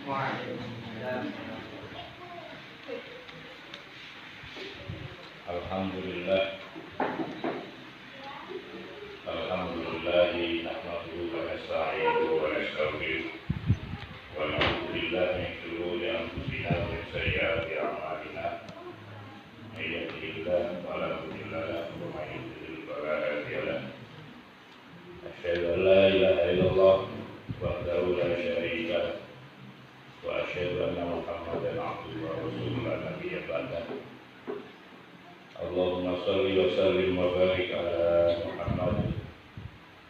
Alhamdulillah, alhamdulillahi nahmaduhu wa nasta'inuhu wa nastaghfiruh wa na'udzu billahi min shururi anfusina wa min sayyiati a'malina. May yahdihillahu fala mudilla lahu wa may yudlil fala hadiya lahu. Asyhadu an la ilaha illallah wahdahu la syarika lahu wa asyhadu anna Muhammadan abduhu wa rasuluhu la nabiyya ba'dahu. Allahumma salli wa sallim wa barik ala Muhammad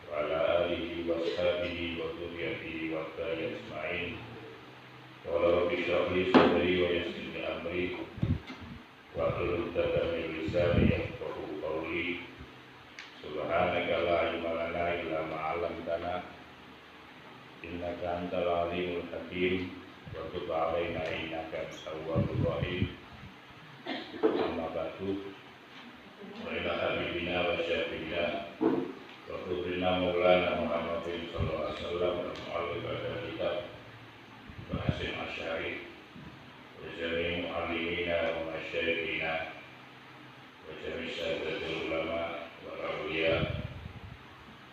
wa ala alihi wa sahbihi wa dhurriyyatihi wa tabi'in ajma'in. Wa rabbi shrah li sadri wa yassir li amri wa hlul 'uqdatam min lisani yafqahu qawli. Subhanaka la ilma lana illa ma 'allamtana innaka antal alimul hakim wa tub 'alaina innaka antat tawwabur rahim. Amma ba'du. Wa ila habibina wa syafiina wa qudrina maulana Muhammadin sallallahu alaihi wasallam wa mu'allifa kitab wa hasin asyari wa jami'in mu'allimina wa masyayikhina wa jami'in syahadatul ulama wa awliya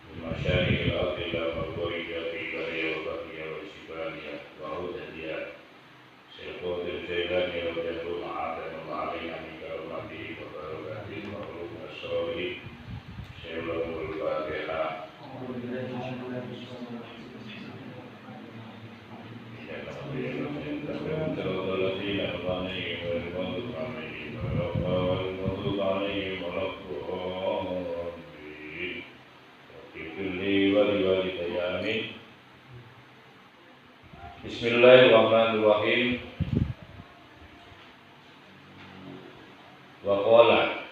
wa masyayikhil ardi ila mawrida fi bariya wa baqiya wa sibaniya wa hudadiya Syekhuddin Jailani radhiyallahu ma'adana wa alaina min karomatihi wa barakatihi wa ulumul syarih Syaikhul Fatihah. Bismillahirrahmanirrahim. Wa qala,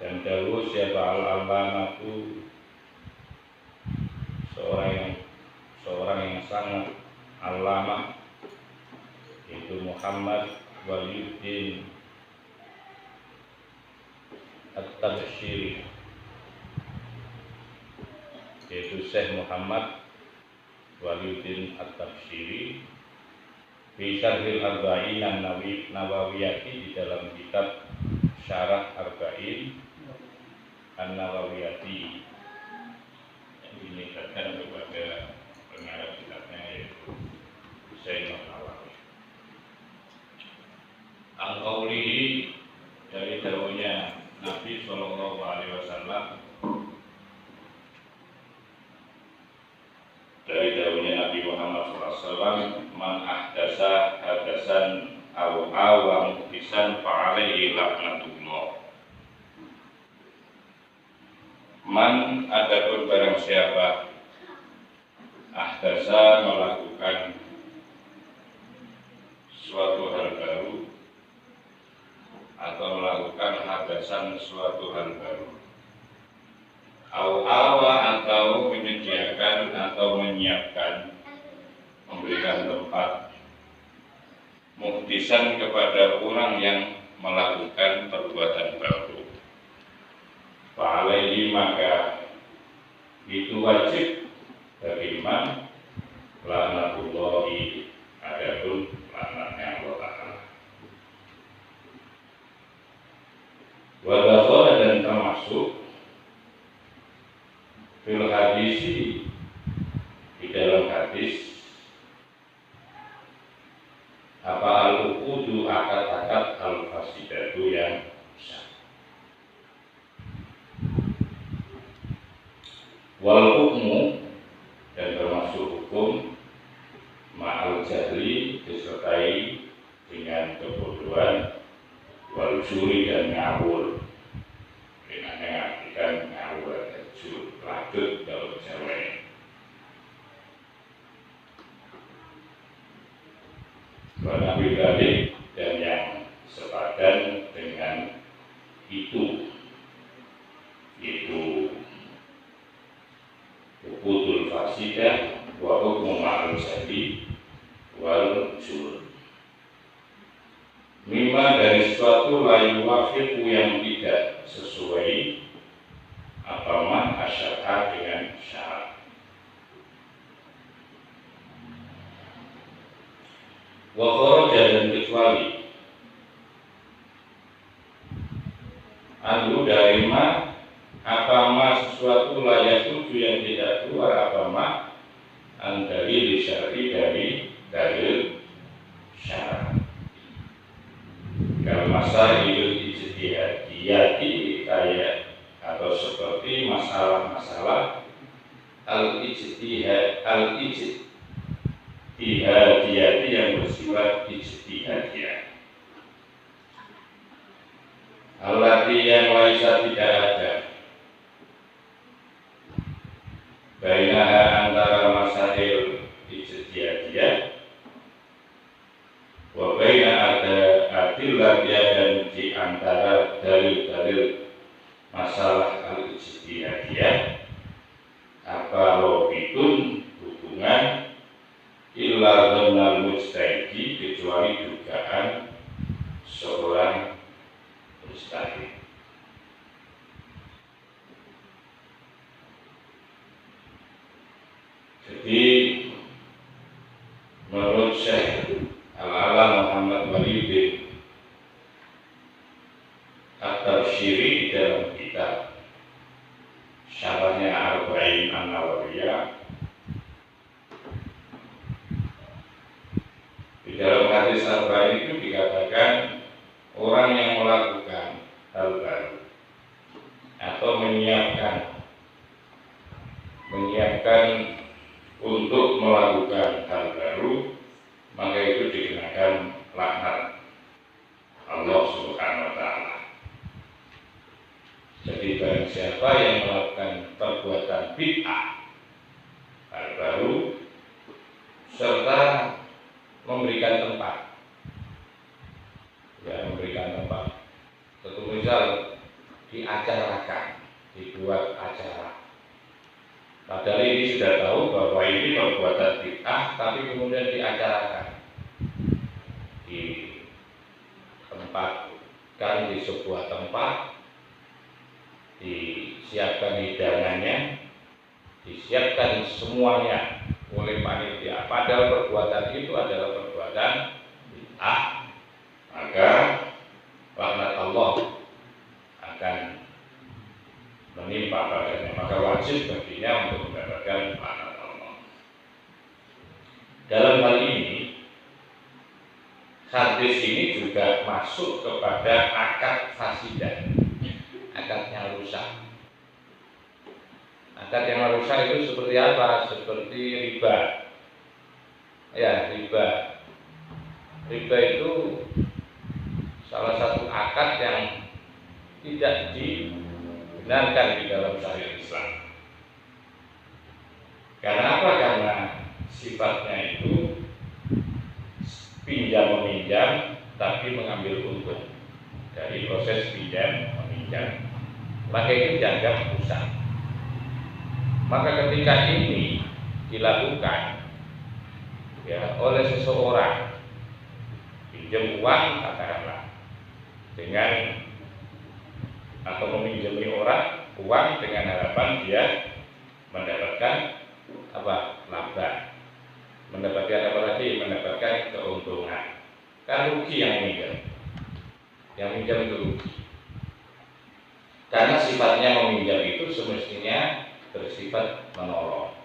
dan dahulu siapa al-allamatu, seorang yang sangat allamah, yaitu Muhammad Waliyuddin At-Tabsyiri, yaitu Syekh Muhammad Waliyuddin At-Tabsyiri fi Syarhil Arba'in An-Nawawiyati, di dalam kitab Syarah Arba'in An-Nawawiyati, yang dinikahkan kepada pengarang kitabnya yaitu Husain An-Nawawi. Al-Qawlihi, dari dawuhnya Nabi sallallahu alaihi wasallam, dari dawuhnya Nabi Muhammad SAW, man ahdasa hadasan aw muhdisan fa'alaihi laknatullah. Man, adapun barang siapa, ahdasa, melakukan suatu hal baru atau melakukan hadasan suatu hal baru, atau menyediakan atau menyiapkan, memberikan tempat, muhdisan, kepada orang yang melakukan perbuatan baru, fa'alaihi, maka itu wajib bagi man laknatullahi, adapun laknatnya Allah Ta'ala. Wa dakhala, dan termasuk fil hadisi, di dalam hadis, apa al-uqudu, akad-akad, al-fasidatu, yang rusak. Wal hukmu, dan termasuk hukum, ma'al jahli, disertai dengan kebodohan, wal juri, dan ngawur. Dengan mengartikan ngawur, jur, latut kalau Jawa. Nabi balik, dan yang sepadan dengan itu, uqudul fasidah wa hukmu ma'al jahli wal jur. Mimma, dari sesuatu, layu wafiqu, yang tidak sesuai, apa man asyarah, dengan syarat. wa kharaja dan kecuali anhu dari ma apa ma sesuatu layak tuju yang tidak keluar apa ma an dalil syar'i dari dalil syara'. Kalau masalah hidup ijtihadiyati kayak atau seperti masalah-masalah al-ijtihadiyati yang bersifat ijtihadiyah. Allati yang laisa tidak ada bainaha antara masail ijtihadiyah wa baina ada adillah dan di antara dalil-dalil masalah al-ijtihadiyah apa robitun hubungan illa dhanal mujtahidi kecuali dugaan seorang mujtahid. Jadi menurut Syekh Al-Alam Muhammad Walid bin At-Tabsyiri di dalam kitab syarahnya Arba'in An-Nawawiyah, di dalam hadis Arba'in itu dikatakan orang yang melakukan hal baru atau menyiapkan untuk melakukan hal baru, maka itu dikenakan laknat Allah Subhanahu wa Ta'ala. Jadi barang siapa yang melakukan perbuatan bid'ah, hal baru, serta memberikan tempat, tentu misal diacarakan, dibuat acara. Padahal ini sudah tahu bahwa ini perbuatan bid'ah, tapi kemudian diacarakan, ditempatkan di sebuah tempat, disiapkan hidangannya, disiapkan semuanya oleh panitia. Padahal perbuatan itu adalah perbuatan bid'ah, maka laknat Allah akan menimpa padanya, maka wajib baginya untuk mendapatkan laknat Allah. Dalam hal ini, hadis ini juga masuk kepada akad fasidah, akad yang rusak. Akad yang rusak itu seperti apa? Seperti riba. Ya, riba. Riba itu salah satu akad yang tidak dibenarkan di dalam syariat Islam. Karena apa? Karena sifatnya itu pinjam meminjam, tapi mengambil untung dari proses pinjam meminjam, maka itu dianggap rusak. Maka ketika ini dilakukan ya oleh seseorang, pinjam uang katakanlah dengan atau meminjami orang uang dengan harapan dia mendapatkan apa? Laba. Mendapatkan apa lagi? Mendapatkan keuntungan. Kan rugi yang minjam. Yang minjam itu rugi. Karena sifatnya meminjam itu semestinya bersifat menolong.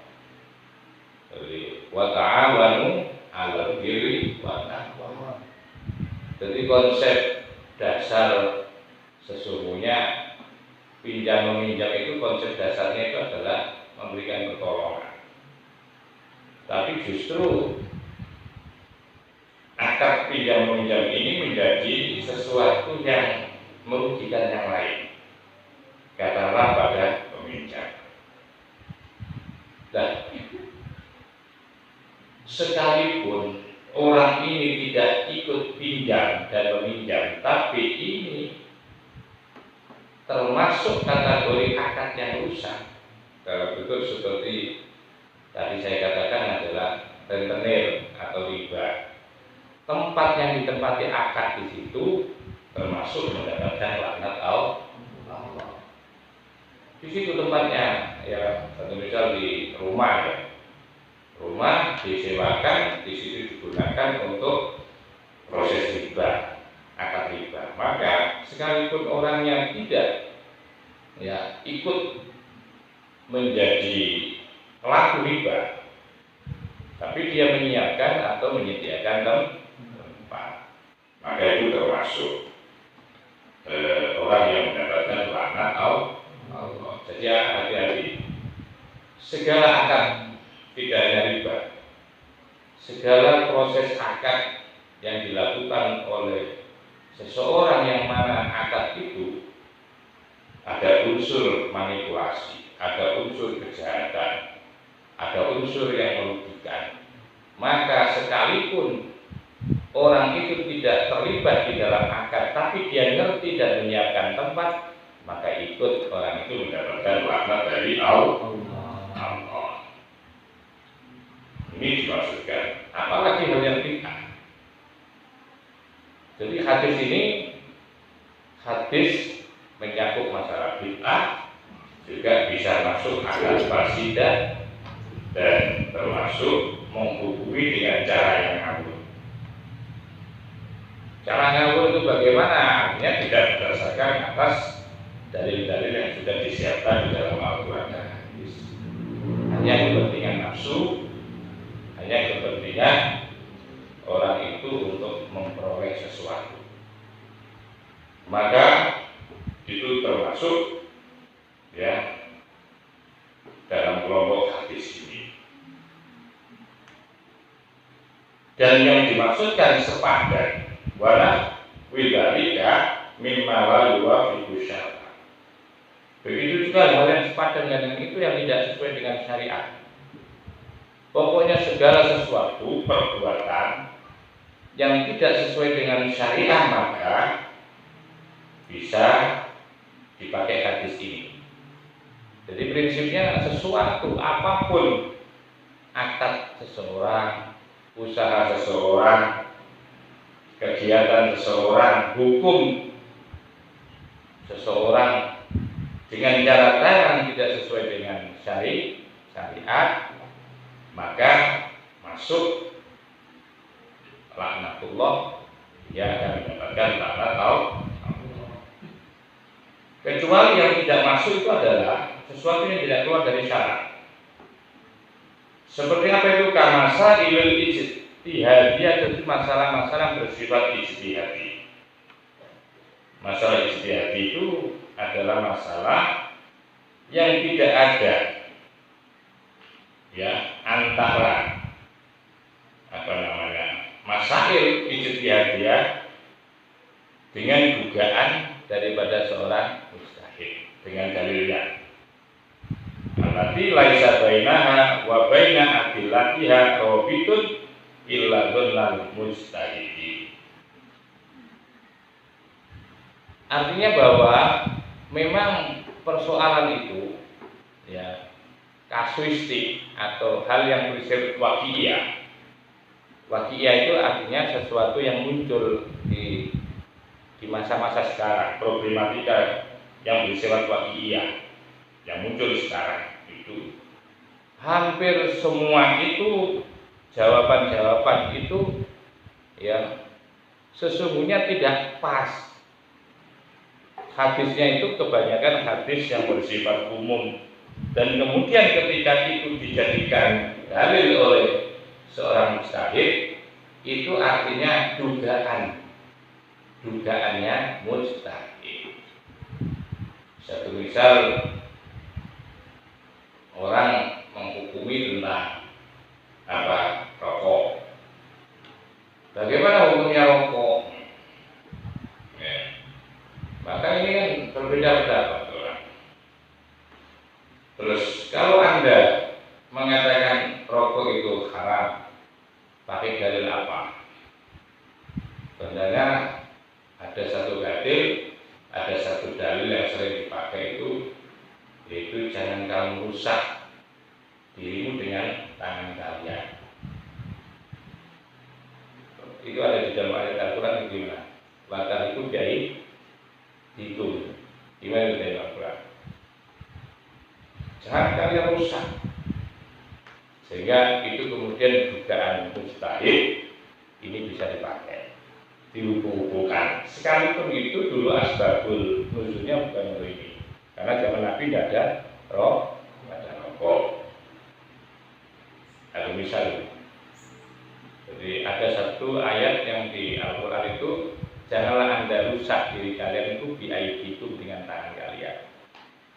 Jadi wa ta'awanu 'alal birri wa taqwa. Jadi konsep dasar sesungguhnya pinjam meminjam itu konsep dasarnya itu adalah memberikan pertolongan. Tapi justru akad pinjam meminjam ini menjadi sesuatu yang merugikan yang lain, katakanlah pada peminjam. Dan sekalipun orang ini tidak ikut pinjam dan meminjam, tapi ini termasuk kategori akad yang rusak. Kalau betul seperti tadi saya katakan adalah rentenir atau riba. Tempat yang ditempati akad di situ termasuk mendapatkan laknat Allah. Di situ tempatnya, ya, satu misal di rumah ya. Rumah disewakan, di situ digunakan untuk proses riba, akad riba. Maka sekalipun orang yang tidak ikut menjadi pelaku riba, tapi dia menyiapkan atau menyediakan tempat, maka itu termasuk orang yang mendapatkan laknat Allah. Jadi hati-hati. Segala akad, tidak hanya riba, segala proses akad yang dilakukan oleh seseorang yang mana akad itu ada unsur manipulasi, ada unsur kejahatan, ada unsur yang merugikan, maka sekalipun orang itu tidak terlibat di dalam akad, tapi dia ngerti dan menyiapkan tempat, maka ikut orang itu mendapatkan laknat dari Allah. Ini dimaksudkan. Apalagi hal yang bid'ah. Jadi hadis ini hadis menyangkut masalah bid'ah, juga bisa masuk akal fasidah dan termasuk menghukumi dengan cara yang ngawur. Cara ngawur itu bagaimana? Artinya tidak berdasarkan atas dalil-dalil yang sudah disiapkan di dalam Al-Quran dan hadis. Hanya kepentingan nafsu, hanya kepentingan orang itu untuk memperoleh sesuatu. Maka itu termasuk dalam kelompok hadis ini. Dan yang dimaksudkan sepadan wala widarika mimma la yuwafiqu syar'a. Begitu juga hal yang sepadan dengan itu yang tidak sesuai dengan syariat. Pokoknya segala sesuatu perbuatan yang tidak sesuai dengan syariah maka bisa dipakai hadis ini. Jadi prinsipnya sesuatu apapun, akad seseorang, usaha seseorang, kegiatan seseorang, hukum seseorang dengan cara yang tidak sesuai dengan syariat, maka masuk laknatullah, dia akan mendapatkan laknat Allah. Kecuali yang tidak masuk itu adalah sesuatu yang tidak keluar dari syarat. Seperti apa itu? Kamasa ilal ijtihadiyah, jadi masalah-masalah bersifat ijtihadi. Masalah ijtihadi itu adalah masalah yang tidak ada antara masail ijtihadiyah dengan dugaan daripada seorang mujtahid dengan dalilnya. Allati laisa bainaha wa baina adillatiha rabitun illa dzannal mujtahidi. Artinya bahwa memang persoalan itu kasuistik atau hal yang bersifat waqi'iyah. Waqi'iyah itu artinya sesuatu yang muncul di masa-masa sekarang, problematika yang bersifat waqi'iyah yang muncul sekarang itu. Hampir semua itu jawaban-jawaban itu sesungguhnya tidak pas. Hadisnya itu kebanyakan hadis yang bersifat umum, dan kemudian ketika itu dijadikan dalil oleh seorang mujtahid, itu artinya dugaannya mujtahid. Satu misal, orang menghukumi tentang rokok. Bagaimana hukumnya rokok? Maka ini kan berbeda pendapat orang. Terus kalau Anda mengatakan rokok itu haram, pakai dalil apa? Sebenarnya ada satu dalil yang sering dipakai itu, yaitu jangan kamu rusak dirimu dengan tangan kalian. Itu ada di dalam ayat Al-Quran. Gimana? Maka itu itu gimana itu dari Al-Quran? Jangan kalian rusak. Sehingga itu kemudian dugaan mujtahid ini bisa dipakai. dihubung-hubungkan. Sekalipun itu dulu asbabul nuzulnya bukan ini, karena zaman Nabi tidak ada rokok. Ada misal, jadi ada satu ayat yang di Al-Quran itu, janganlah anda rusak diri kalian itu itu dengan tangan kalian.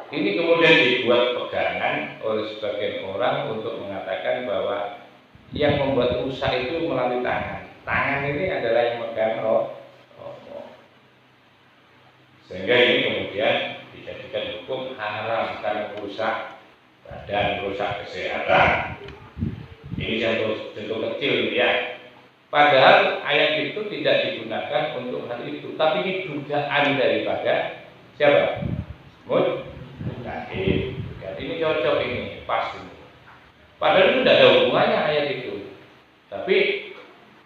Ini kemudian dibuat pegangan oleh sebagian orang untuk mengatakan bahwa yang membuat rusak itu melalui tangan. Tangan ini adalah yang megang rokok. Sehingga ini kemudian dijadikan hukum haram karena merusak badan, merusak kesehatan. Ini contoh kecil ya. Padahal ayat itu tidak digunakan untuk hal itu, tapi ini dugaan daripada siapa? Mujtahid. Ini cocok, ini pas ini. Padahal itu tidak ada hubungannya ayat itu. Tapi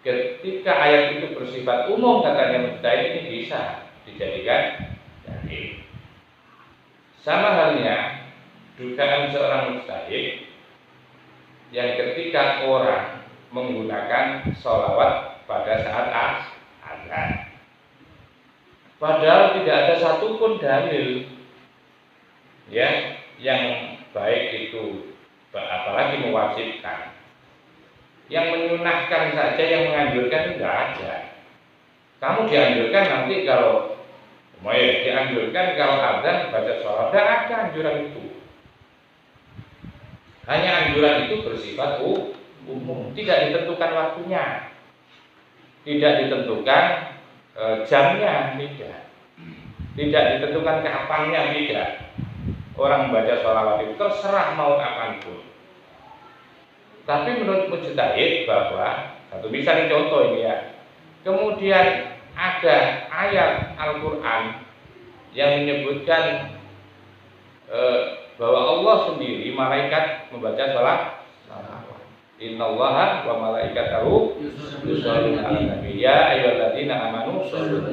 ketika ayat itu bersifat umum, katanya mujtahid, ini bisa dijadikan dalil. Sama halnya dugaan seorang mujtahid yang ketika orang menggunakan sholawat pada saat azan, padahal tidak ada satupun dalil ya yang baik itu, apalagi mewajibkan. Yang menyunahkan saja, yang menganjurkan tidak ada. Kamu dianjurkan nanti kalau dianjurkan kalau azan baca sholawat, tidak ada anjuran itu. Hanya anjuran itu bersifat umum, tidak ditentukan waktunya, tidak ditentukan jamnya, tidak ditentukan kapannya, tidak. Orang baca sholawat itu terserah mau kapanpun. Tapi menurut mujtahid bahwa satu misalnya contoh ini ya, kemudian ada ayat Al-Quran yang menyebutkan bahwa Allah sendiri, malaikat membaca sholawat. Innallaha wa malaikatahu yusholluna 'alan nabi ya ayyuhalladzina amanu shollu.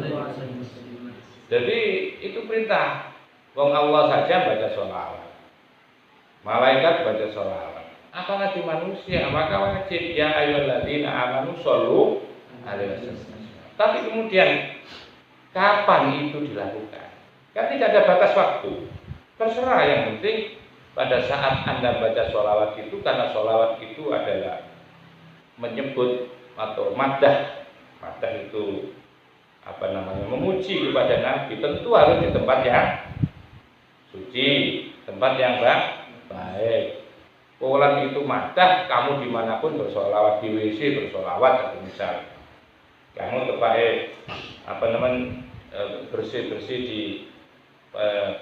Jadi itu perintah. Wong Allah saja baca sholawat, malaikat baca sholawat, apalagi manusia, maka wajib ya ayyuhalladzina amanu shollu alaihi wasallam. Tapi kemudian kapan itu dilakukan? Kan tidak ada batas waktu. Terserah, yang penting pada saat Anda baca sholawat itu, karena sholawat itu adalah menyebut atau madah itu memuji kepada Nabi, tentu harus di tempat yang suci, tempat yang baik. Orang itu madah, kamu dimanapun bersholawat, di WC bersholawat, atau misal kamu terbaik bersih-bersih di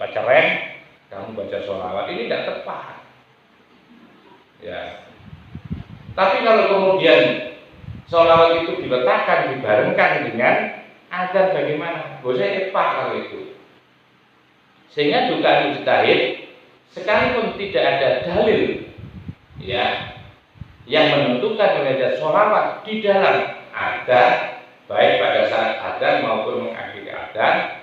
Pacaren, kamu baca sholawat, ini tidak tepat ya. Tapi kalau kemudian sholawat itu diletakkan, dibarengkan dengan azan, bagaimana? Boleh tepat kalau itu. Sehingga dugaan mujtahid, sekalipun tidak ada dalil ya yang menentukan membaca sholawat di dalam azan, baik pada saat azan maupun mengakhiri azan,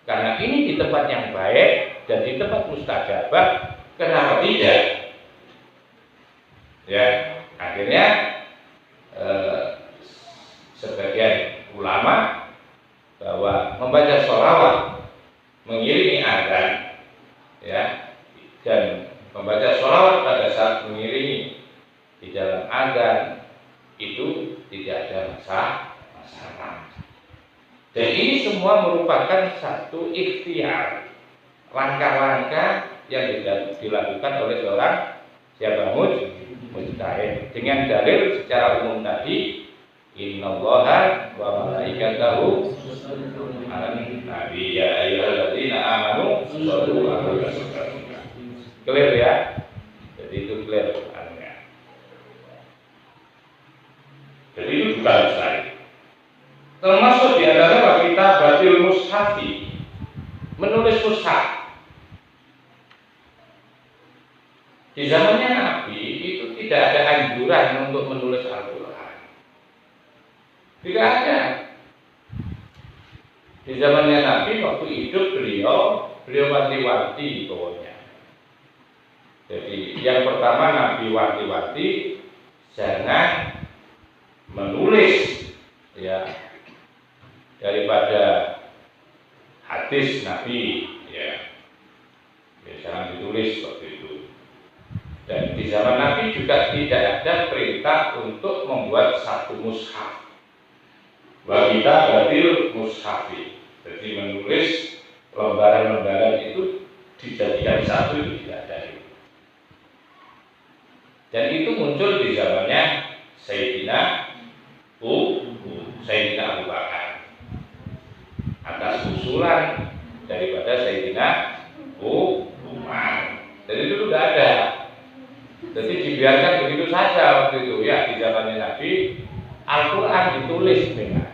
karena ini di tempat yang baik dan di tempat mustajabah, kenapa tidak? Ya, akhirnya sebagian ulama bahwa membaca sholawat mengiringi azan, ya, dan membaca sholawat pada saat mengiringi di dalam azan itu tidak ada masalah. Dan ini semua merupakan satu ikhtiar, langkah-langkah yang dilakukan oleh seorang mujtahid dengan dalil secara umum tadi, innallaha wa malaikatahu yusholluna 'alan nabi ya ayyuhalladzina amanu shollu 'alaihi wasallam. Clear ya? Jadi itu clear Qurannya. Jadi itu juga besar. Termasuk di antara kita batil mushafi, menulis mushaf. Di zamannya Nabi itu tidak ada anjuran untuk menulis Al-Quran. Tidak ada. Di zamannya Nabi waktu hidup beliau wanti-wanti pokoknya. Jadi yang pertama Nabi wanti-wanti jangan menulis ya daripada hadis Nabi, ya jangan ditulis seperti itu. Dan di zaman Nabi juga tidak ada perintah untuk membuat satu mushaf. Wa kita batil mushafi. Jadi menulis lembaran-lembaran itu dijadikan satu itu tidak ada. Dan itu muncul di zamannya Sayyidina Abu Bakar atas usulan daripada Sayyidina Umar. Jadi itu sudah ada. Jadi dibiarkan begitu saja waktu itu ya, di zamannya Nabi Al-Quran ditulis memang,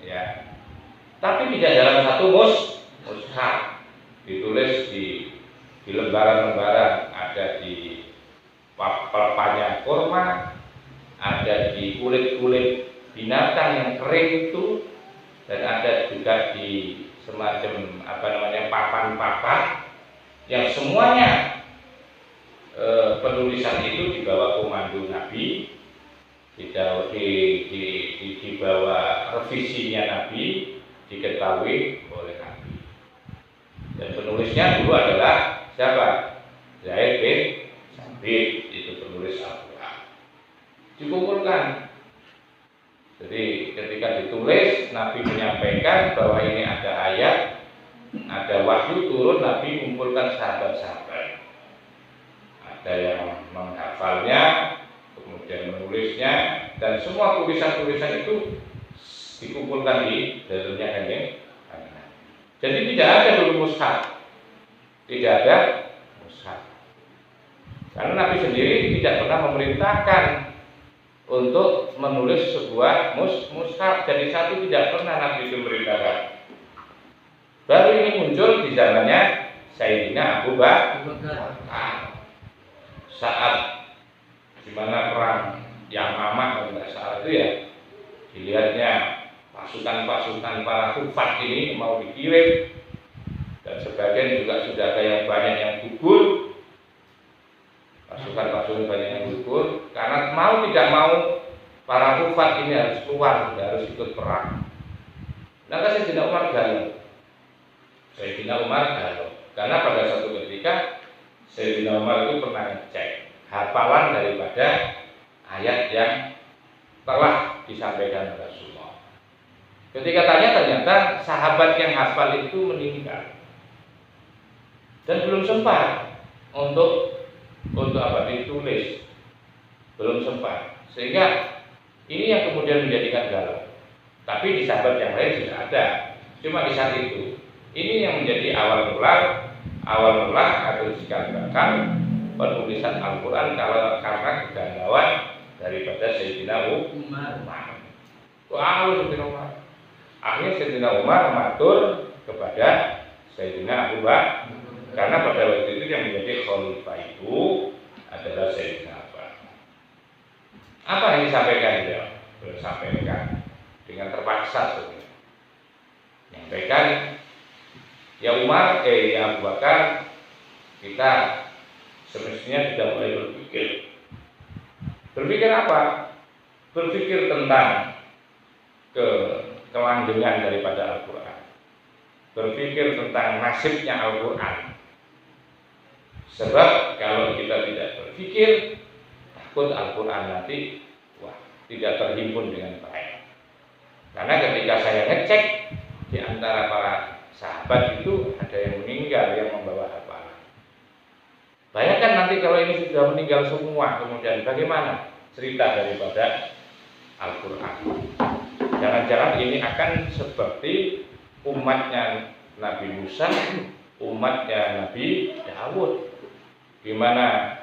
ya, tapi tidak dalam satu mushaf, ditulis di lembaran-lembaran, ada di pelepahnya kurma, ada di kulit-kulit binatang yang kering itu, dan ada juga di semacam papan-papan yang semuanya penulisan itu di bawah komando Nabi, di bawah revisinya Nabi, diketahui oleh Nabi. Dan penulisnya dulu adalah siapa? Zaid bin Sabit, itu penulis Al-Quran. Dikumpulkan. Jadi ketika ditulis, Nabi menyampaikan bahwa ini ada ayat, ada wahyu turun, Nabi kumpulkan sahabat-sahabat. Ada yang menghafalnya, kemudian menulisnya, dan semua tulisan-tulisan itu dikumpulkan di dalamnya Kanjeng. Jadi tidak ada dulu mushaf, tidak ada mushaf, karena Nabi sendiri tidak pernah memerintahkan untuk menulis sebuah mushaf. Jadi satu tidak pernah Nabi itu memerintahkan. Baru ini muncul di zamannya Sayyidina Abu Bakar. Saat dimana perang Yamamah kalau tidak salah itu ya, dilihatnya pasukan-pasukan para kufar ini mau dikirim, dan sebagian juga sudah ada yang banyak yang gugur, pasukan-pasukan banyak yang gugur, karena mau tidak mau para kufar ini harus keluar, harus ikut perang. Maka Sayyidina Umar galau, karena pada suatu ketika Sayyidina Umar itu pernah ngecek hafalan daripada ayat yang telah disampaikan Rasulullah. Ketika tanya, ternyata sahabat yang hafal itu meninggal dan belum sempat untuk ditulis, belum sempat, sehingga ini yang kemudian menjadikan galau. Tapi di sahabat yang lain sudah ada, cuma di saat itu ini yang menjadi awal mula atau dikatakan penulisan Al-Quran karena kegalauan daripada Sayyidina Umar. Sayyidina Umar. Akhirnya Sayyidina Umar matur kepada Sayyidina Abu Bakar, karena pada waktu itu yang menjadi khalifah itu adalah Sayyidina Abu Bakar. Apa yang disampaikan dia? Bersampaikan dengan terpaksa sebenarnya. Menyampaikan, ya Umar, ya Abu Bakar, kita semestinya sudah mulai berpikir. Berpikir apa? Berpikir tentang kelanggengan daripada Al-Quran. Berpikir tentang nasibnya Al-Quran. Sebab kalau kita tidak berpikir, takut Al-Quran nanti tidak terhimpun dengan baik. Karena ketika saya ngecek, di antara para sahabat itu ada yang meninggal yang membawa hafalan. Bayangkan nanti kalau ini sudah meninggal semua, kemudian bagaimana cerita daripada Al-Quran? Jangan-jangan ini akan seperti umatnya Nabi Musa, umatnya Nabi Daud, di mana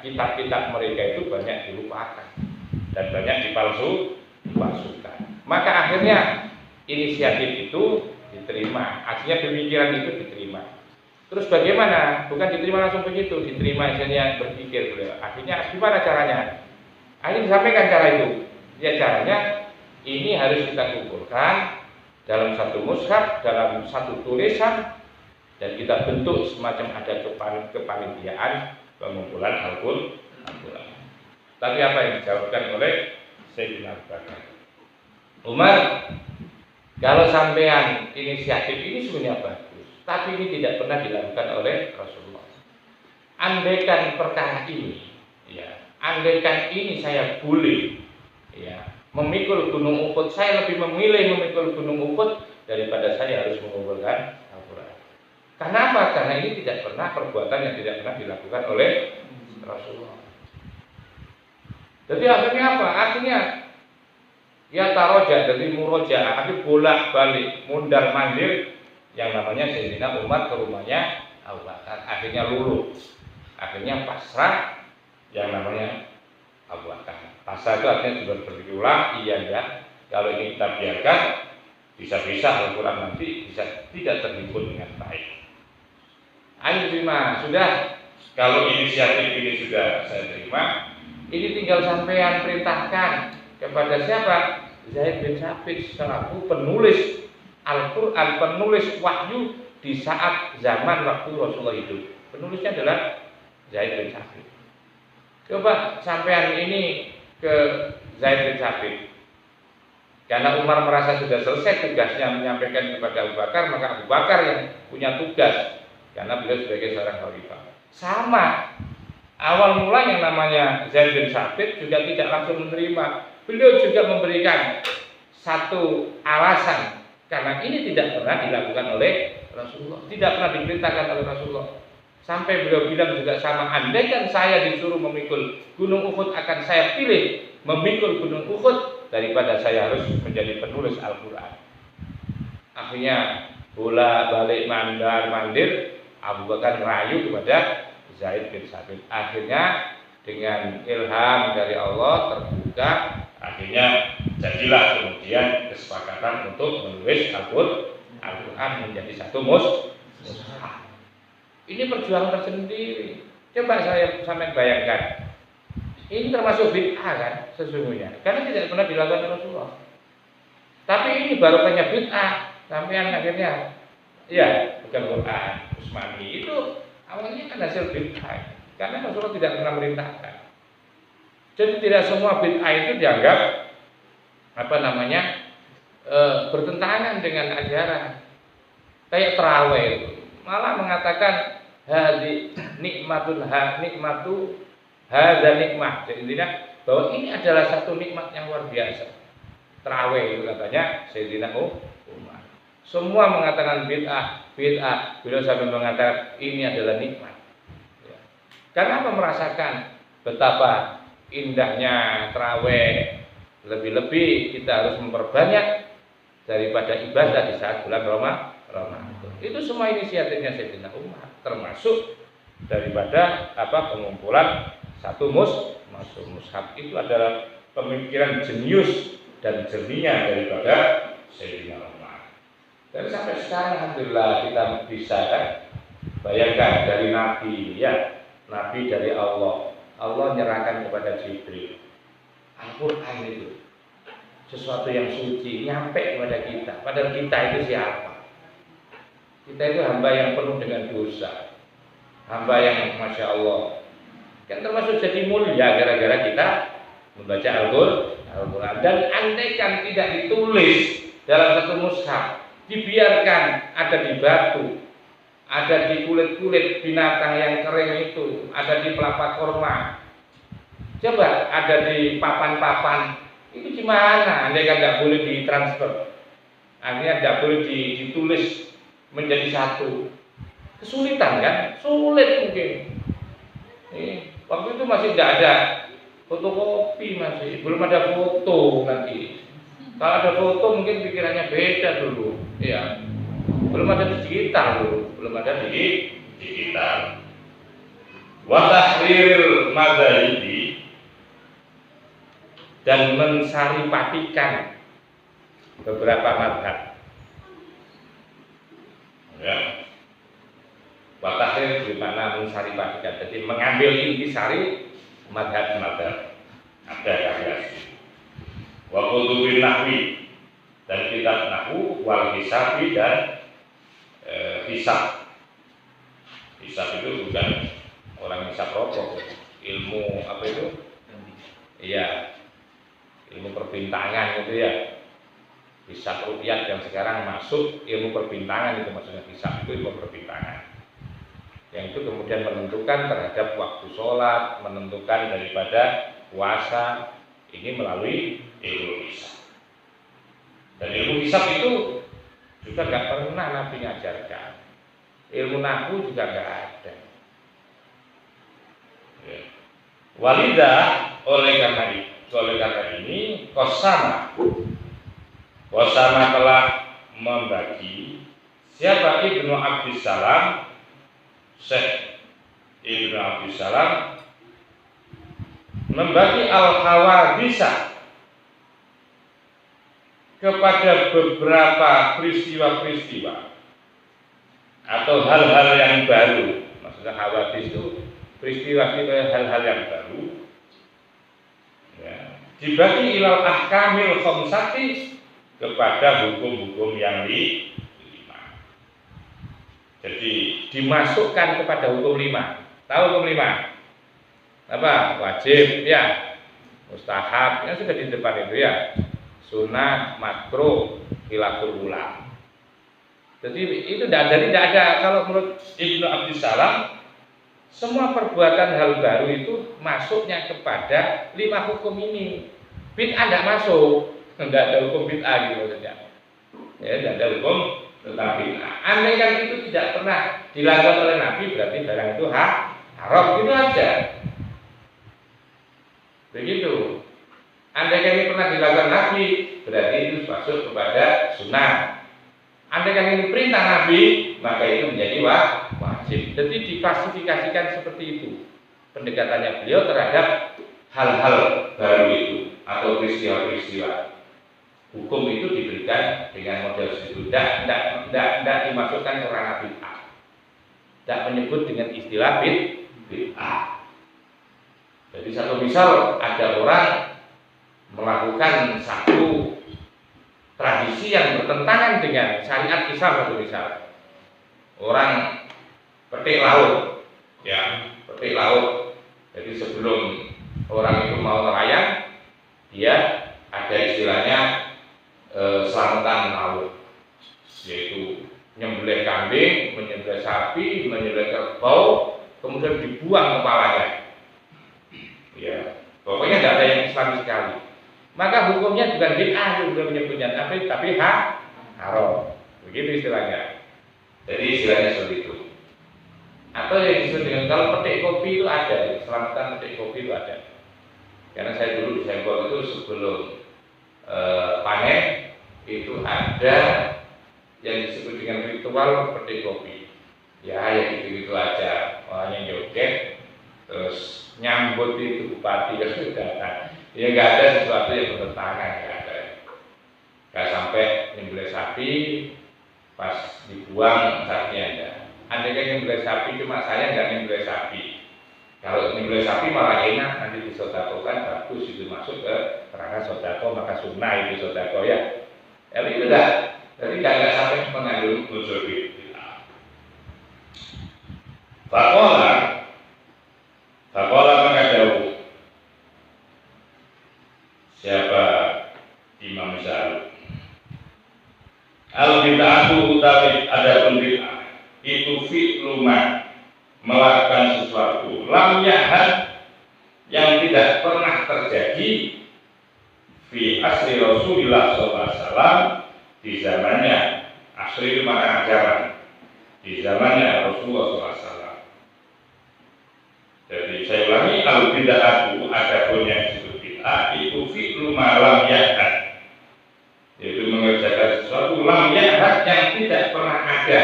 kitab-kitab mereka itu banyak dilupakan dan banyak dipalsukan. Maka akhirnya inisiatif itu diterima, akhirnya pemikiran itu diterima. Terus bagaimana? Bukan diterima langsung begitu, diterima misalnya berpikir beliau. Akhirnya gimana caranya? Akhirnya disampaikan cara itu. Ya caranya ini harus kita kumpulkan dalam satu mushaf, dalam satu tulisan, dan kita bentuk semacam ada kepanitiaan pengumpulan Al-Quran. Tapi apa yang dijawabkan oleh Sayyidina Abu Bakar? Umar, Kalau sampean inisiatif ini sebenarnya bagus, tapi ini tidak pernah dilakukan oleh Rasulullah. Andaikan perkara ini, ya, andaikan ini saya boleh, ya, memikul gunung Uhud, saya lebih memilih memikul gunung Uhud daripada saya harus mengumpulkan Al-Quran. Kenapa? Karena ini tidak pernah perbuatan yang tidak pernah dilakukan oleh Rasulullah. Jadi akhirnya apa? Akhirnya ya taroja dari muroja, akhirnya bolak balik, mundar mandir yang namanya Sayyidina Umar ke rumahnya Abu Bakar. Akhirnya luluh, akhirnya pasrah yang namanya Abu Bakar. Pasrah itu artinya juga berulang, iya ya. Kalau ini kita biarkan, bisa-bisa Al-Quran nanti bisa tidak terhimpun dengan baik. Ayo terima, sudah. Kalau inisiatif ini sudah saya terima, ini tinggal sampean perintahkan kepada siapa? Zaid bin Tsabit selaku penulis Al-Quran, penulis wahyu di saat zaman waktu Rasulullah hidup. Penulisnya adalah Zaid bin Tsabit. Coba sampean ini ke Zaid bin Tsabit. Karena Umar merasa sudah selesai tugasnya menyampaikan kepada Abu Bakar, maka Abu Bakar yang punya tugas karena beliau sebagai seorang khalifah. Sama, awal mula yang namanya Zaid bin Tsabit juga tidak langsung menerima. Beliau juga memberikan satu alasan karena ini tidak pernah dilakukan oleh Rasulullah, tidak pernah diperintahkan oleh Rasulullah. Sampai beliau bilang juga sama, andaikan saya disuruh memikul gunung Uhud akan saya pilih memikul gunung Uhud daripada saya harus menjadi penulis Al-Quran. Akhirnya bola balik mandar mandir, Abu Bakar merayu kepada Zaid bin Tsabit. Akhirnya dengan ilham dari Allah terbuka, akhirnya jadilah kemudian kesepakatan untuk menulis Al-Quran menjadi satu mushaf. Ini perjuangan tersendiri. Coba saya sampai bayangkan, ini termasuk bid'ah kan sesungguhnya, karena tidak pernah dilakukan oleh Rasulullah. Tapi ini barokahnya bid'ah, sampean akhirnya ya bukan Quran Utsmani itu awalnya kan hasil bid'ah, karena Rasulullah tidak pernah merintahkan. Jadi tidak semua bid'ah itu dianggap bertentangan dengan ajaran. Kayak tarawih itu malah mengatakan hadzi nikmatun nikmatu hadza nikmah. Jadi intinya bahwa ini adalah satu nikmat yang luar biasa. Tarawih itu katanya Sayyidina Umar. Semua mengatakan bid'ah. Beliau sampai mengatakan ini adalah nikmat. Ya. Karena apa? Merasakan betapa indahnya tarawih. Lebih-lebih kita harus memperbanyak daripada ibadah di saat bulan Ramadan. Itu semua inisiatifnya Sayyidina Umar, termasuk daripada pengumpulan satu mushaf. Itu adalah pemikiran jenius dan jernihnya daripada Sayyidina Umar. Dan sampai sekarang alhamdulillah kita bisa bayangkan dari Nabi, ya, Nabi dari Allah nyerahkan kepada Jibril Al-Quran itu sesuatu yang suci nyampe kepada kita. Padahal kita itu siapa? Kita itu hamba yang penuh dengan dosa, hamba yang masya Allah kan termasuk jadi mulia gara-gara kita membaca Al-Quran. Dan andaikan tidak ditulis dalam satu mushaf, dibiarkan ada di batu, ada di kulit-kulit binatang yang kering itu, ada di pelapa korma, coba ada di papan-papan, itu gimana? Andaikan nggak boleh ditransfer, akhirnya nggak boleh ditulis menjadi satu, kesulitan kan? Sulit mungkin. Waktu itu masih tidak ada fotokopi, masih belum ada foto nanti. Kalau ada foto mungkin pikirannya beda dulu, ya. Belum ada digital dulu, belum ada di digital. Wa tahriril madzhabi, dan mensaripatikan beberapa mazhab. Ya. Watahir dimana mensaripatikan, jadi mengambil intisari mazhab-mazhab ada variasi. Wa kutubin nahwi, dan kitab nahwu, wal hisabi, dan hisab. Hisab itu bukan orang hisab rokok, ilmu apa itu? Iya, ilmu perbintangan gitu ya. hisab ruqyah yang sekarang masuk ilmu perbintangan, itu maksudnya hisab itu ilmu perbintangan. Yang itu kemudian menentukan terhadap waktu sholat, menentukan daripada puasa, ini melalui ilmu hisab. Dan ilmu hisab itu juga nggak pernah Nabi ngajarkan. Ilmu nahu juga nggak ada. Ya. Walidah oleh karena ini Qasama telah membagi siapa Ibnu Abdissalam, Syekh Ibnu Abdissalam membagi al-hawadisa kepada beberapa peristiwa-peristiwa atau hal-hal yang baru. Maksudnya hawadis itu peristiwa hal-hal yang baru. Ya. Dibagi ilal ahkamil khamsati kepada hukum-hukum yang lima. Jadi dimasukkan kepada hukum 5. Tahu hukum 5? Apa? Wajib, ya. Mustahab, yang sudah di depan itu ya. Sunnah, makruh, khilaful ulama. Jadi itu tidak ada. Kalau menurut Ibnu Abdissalam, semua perbuatan hal baru itu masuknya kepada 5 hukum ini. Bid'ah tidak masuk, tidak ada hukum bid'ah gitu maksudnya. Ya, tidak ada hukum tentang bid'ah. Andai kan itu tidak pernah dilakukan oleh Nabi, berarti barang itu haram, gitu aja. Begitu. Andai kan ini pernah dilakukan Nabi, berarti itu masuk kepada sunnah. Andai kan ini perintah Nabi, maka itu menjadi wajib. Jadi diklasifikasikan seperti itu pendekatannya beliau terhadap hal-hal baru itu atau peristiwa-peristiwa. Hukum itu diberikan dengan model itu. Tidak dimasukkan ke ranah bid'ah. Tidak menyebut dengan istilah bid'ah. Jadi satu misal ada orang melakukan satu tradisi yang bertentangan dengan syariat Islam, satu misal orang petik laut, ya petik laut. Jadi sebelum orang itu mau nelayan, dia ada istilahnya selamatan laut, yaitu menyembelih kambing, menyembelih sapi, menyembelih kerbau, kemudian dibuang kepalanya. Ya, pokoknya tidak ada yang Islam sekali. Maka hukumnya bukan bid'ah, belum menyebutnya, tapi haram. Begitu istilahnya. Jadi istilahnya seperti itu. Atau yang disebut dengan kalau petik kopi itu ada, selamatan petik kopi itu ada. Karena saya dulu di Sengkol itu sebelum panen itu ada yang disebut dengan ritual petik kopi. Ya gitu aja. Orangnya joget, terus nyambut itu bupati yang sudah datang. Ya nggak ada sesuatu yang bertentangan, nggak ada. Nggak sampai nyembelih sapi pas dibuang sapinya ada. Andai kan nyembelih sapi cuma saya nggak nyembelih sapi. Kalau nyembelih sapi malah enak, nanti disodakokan bagus, itu masuk ke ranah sodako, maka sunnah itu sodako ya. Tapi itu dah, jadi nggak sampai mengandung unsur bid'ah. Fakola maka jauh. Siapa Imam Syafi'i? Al bid'atu utawi adapun bid'ah itu fi'lu ma, melakukan sesuatu lam yahad yang tidak pernah terjadi fi asri Rasulullah SAW di zamannya. Asri itu makna zaman, di zamannya Rasulullah SAW. Jadi saya ulangi, al bid'atu adapun yang disebut bid'ah itu fi'lu ma lam yahad, yaitu mengerjakan sesuatu lam yahad yang tidak pernah ada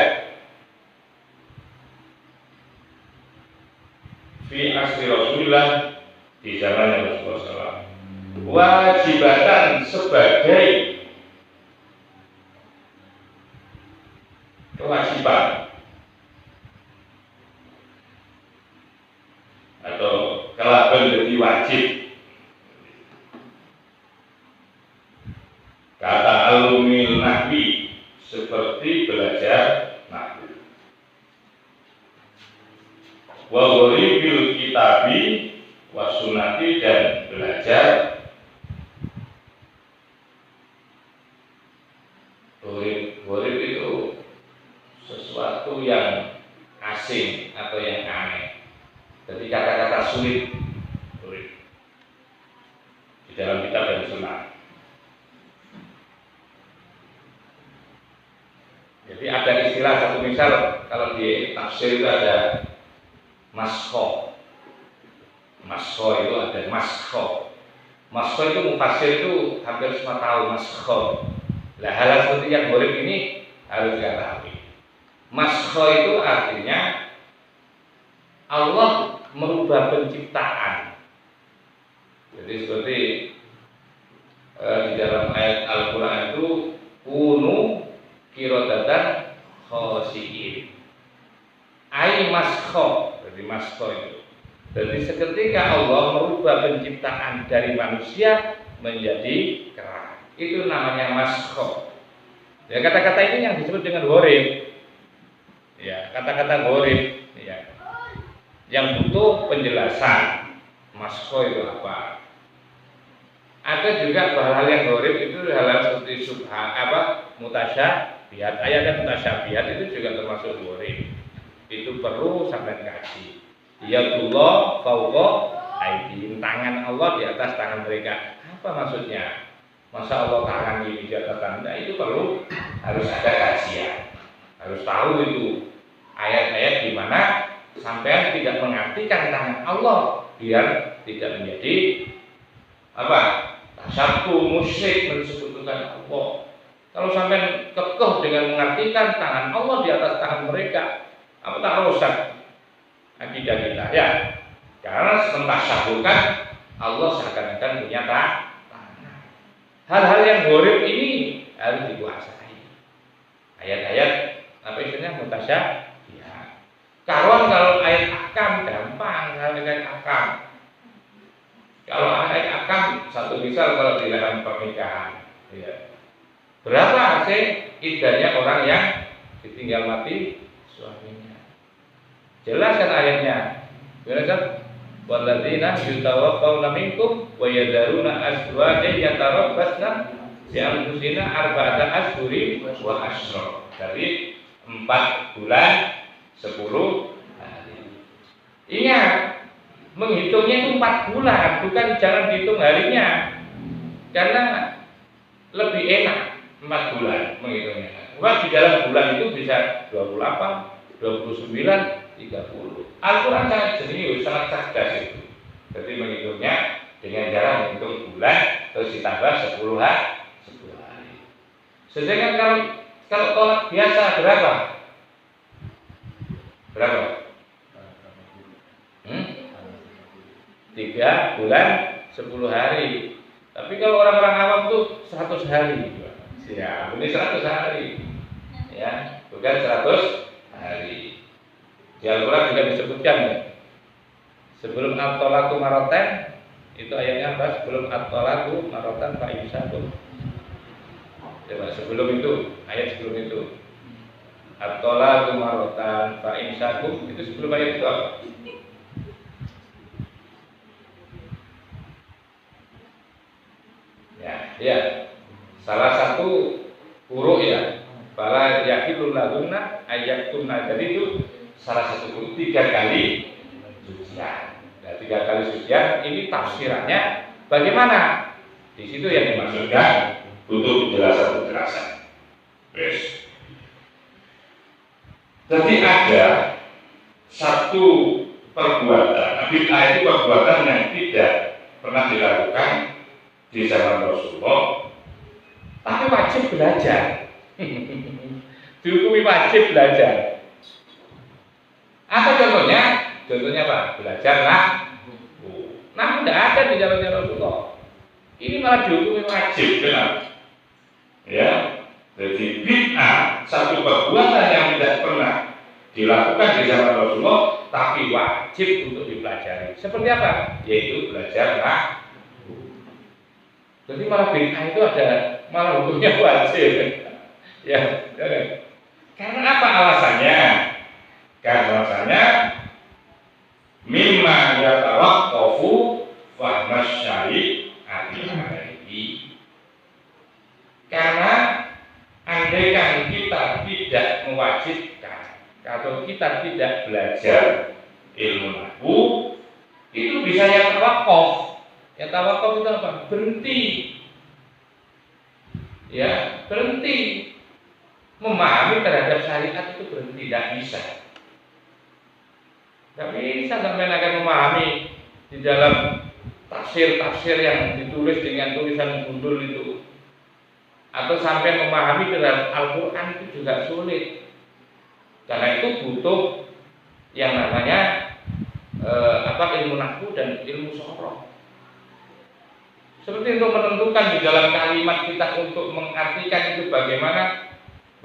fi asri Rasulullah di zaman Rasulullah SAW. Wajibatan sebagai kewajiban atau kelaban jadi wajib. Kata alumil nahwi seperti belajar nahwu. Wa ghoribil kitabi wa sunnati, dan belajar dalam kitab dan sunnah. Jadi ada istilah, satu misal kalau di tafsir itu ada maskho. Maskho itu ada maskho. Maskho itu mufassir itu hampir semua tahu maskho. Nah, hal seperti yang gharib ini harus diketahui. Maskho itu artinya Allah merubah penciptaan. Jadi seperti di dalam ayat Al-Quran itu kunu kirodatan khosiin. Ai maskho, jadi maskho itu. Jadi seketika Allah merubah penciptaan dari manusia menjadi kera. Itu namanya maskho. Ya, kata-kata ini yang disebut dengan gharib. Ya, kata-kata gharib. Ya, yang butuh penjelasan. Maskho itu apa? Ada juga hal-hal yang gharib itu hal-hal seperti mutasyabihat. Ayat mutasyabihat itu juga termasuk gharib. Itu perlu sampai kaji. Yadullah fawqa aydihim, tangan Allah di atas tangan mereka. Apa maksudnya? Masa Allah tangan ini di atas tangan? Nah, itu perlu harus ada kajian. Harus tahu itu ayat-ayat di mana sampai tidak mengartikan tangan Allah biar tidak menjadi apa? Tasyabbuh musyrik mensekutukan Allah. Kalau sampai kekeh dengan mengartikan tangan Allah di atas tangan mereka, apa tak rusak akidah kita ya? Karena mentasyabbuhkan Allah seakan-akan punya tangan. Hal-hal yang gharib ini harus dikuasai. Ayat-ayat apa istilahnya mutasyabihat. Karuan kalau ayat ahkam gampang, ayat ahkam. Kalau ayat ahkam, satu misal kalau di dalam pernikahan, ya. Berapa hasil iddahnya orang yang ditinggal mati suaminya? Jelas kan ayatnya. Jelas. Walladzina yutawaffawna minkum wa yadharuna azwajan yatarabbasna bi anfusina arba'ata ashhurin wa asyra. Dari 4 bulan 10 hari. Ingat, menghitungnya itu 4 bulan, bukan jangan dihitung harinya. Karena lebih enak 4 bulan menghitungnya. Sebab di dalam bulan itu bisa 28, 29, 30. Al-Quran sangat jenius, sangat cerdas itu. Jadi menghitungnya dengan cara menghitung bulan terus ditambah 10 hari. Sedangkan kalau tolak biasa berapa? Berapa? 3 bulan 10 hari. Tapi kalau orang-orang awam tuh 100 hari. Ya, ini 100 hari. Ya, bukan 100 hari. Di Al-Quran juga disebutkan ya. Sebelum at-thalaqu maratan, itu ayatnya apa? Sebelum at-thalaqu maratan fa imsakun. Coba sebelum itu, ayat sebelum itu. At-thalaqu maratan fa imsakun, itu sebelum ayat itu apa? Ya. Salah satu huruf ya. Fala yaqilul lahunna ayyatunna. Jadi itu salah satu huruf 3 kali sucian. Nah, 3 kali sucian ini tafsirannya bagaimana? Di situ yang dimaksudkan butuh penjelasan. Yes. Jadi ada satu perbuatan, bid'ah itu perbuatan yang tidak pernah dilakukan di zaman Rasulullah, tapi wajib belajar. Dihukumi wajib belajar. Apa contohnya? Contohnya apa? Belajar nah, tidak ada di zaman Rasulullah. Ini malah dihukumi wajib, benar? Ya, jadi bid'ah satu perbuatan yang tidak pernah dilakukan di zaman Rasulullah, tapi wajib untuk dipelajari. Seperti apa? Yaitu belajar Jadi malah bid'ah itu ada malah hukumnya wajib. Ya. Karena apa alasannya? Karena alasannya mimma yatawaqqafu fahmas syari'ati. Karena andaikan kita tidak mewajibkan atau kita tidak belajar ilmu nahwu, itu bisa yang tawakuf. Ya tawakuf itu apa? Berhenti. Ya, berhenti. Memahami terhadap syariat itu berhenti, tidak bisa. Tidak bisa sampai akan memahami di dalam tafsir-tafsir yang ditulis dengan tulisan gundul itu, atau sampai memahami terhadap Al-Quran itu juga sulit. Karena itu butuh yang namanya ilmu nahwu dan ilmu soroh. Seperti untuk menentukan di dalam kalimat kita untuk mengartikan itu bagaimana,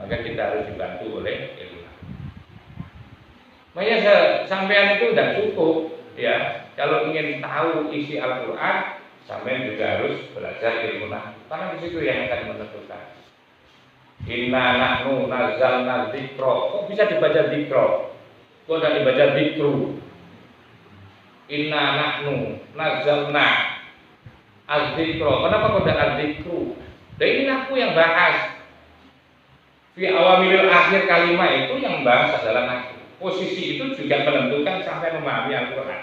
maka kita harus dibantu oleh ilmu nahwu. Makanya sampean itu tidak cukup ya. Kalau ingin tahu isi Al-Quran, sampean juga harus belajar ilmu nahwu. Karena di situ yang akan menentukan. Inna nahnu nazzalna dzikra. Kok bisa dibaca dzikra? Kok tidak dibaca dzikru? Inna nahnu nazzalna az-dzikra. Kenapa kok tidak az-dzikru? Dan ini aku yang bahas. Fi awamilil akhir kalimat itu yang bahas adalah nahwu. Posisi itu juga menentukan sampai memahami Al-Quran.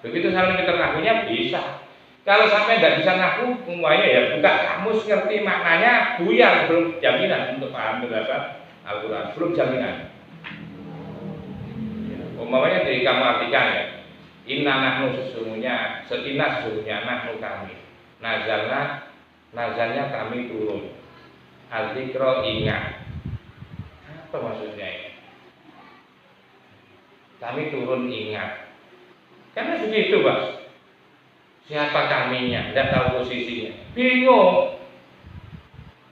Begitu sampai pinter nahwunya bisa. Kalau sampai tidak bisa nahwu, semuanya ya buka kamus, ngerti maknanya, buyar, belum jaminan untuk paham terhadap Al-Quran, belum jaminan. Umpamanya dari kamu artikan ya, inna nahnu sesungguhnya, nahnu kami, nazalnya kami turun, al-dzikra ingat. Apa maksudnya ini? Kami turun ingat. Karena begitu, Pak. Siapa kaminya? Tidak tahu posisinya. Bingung.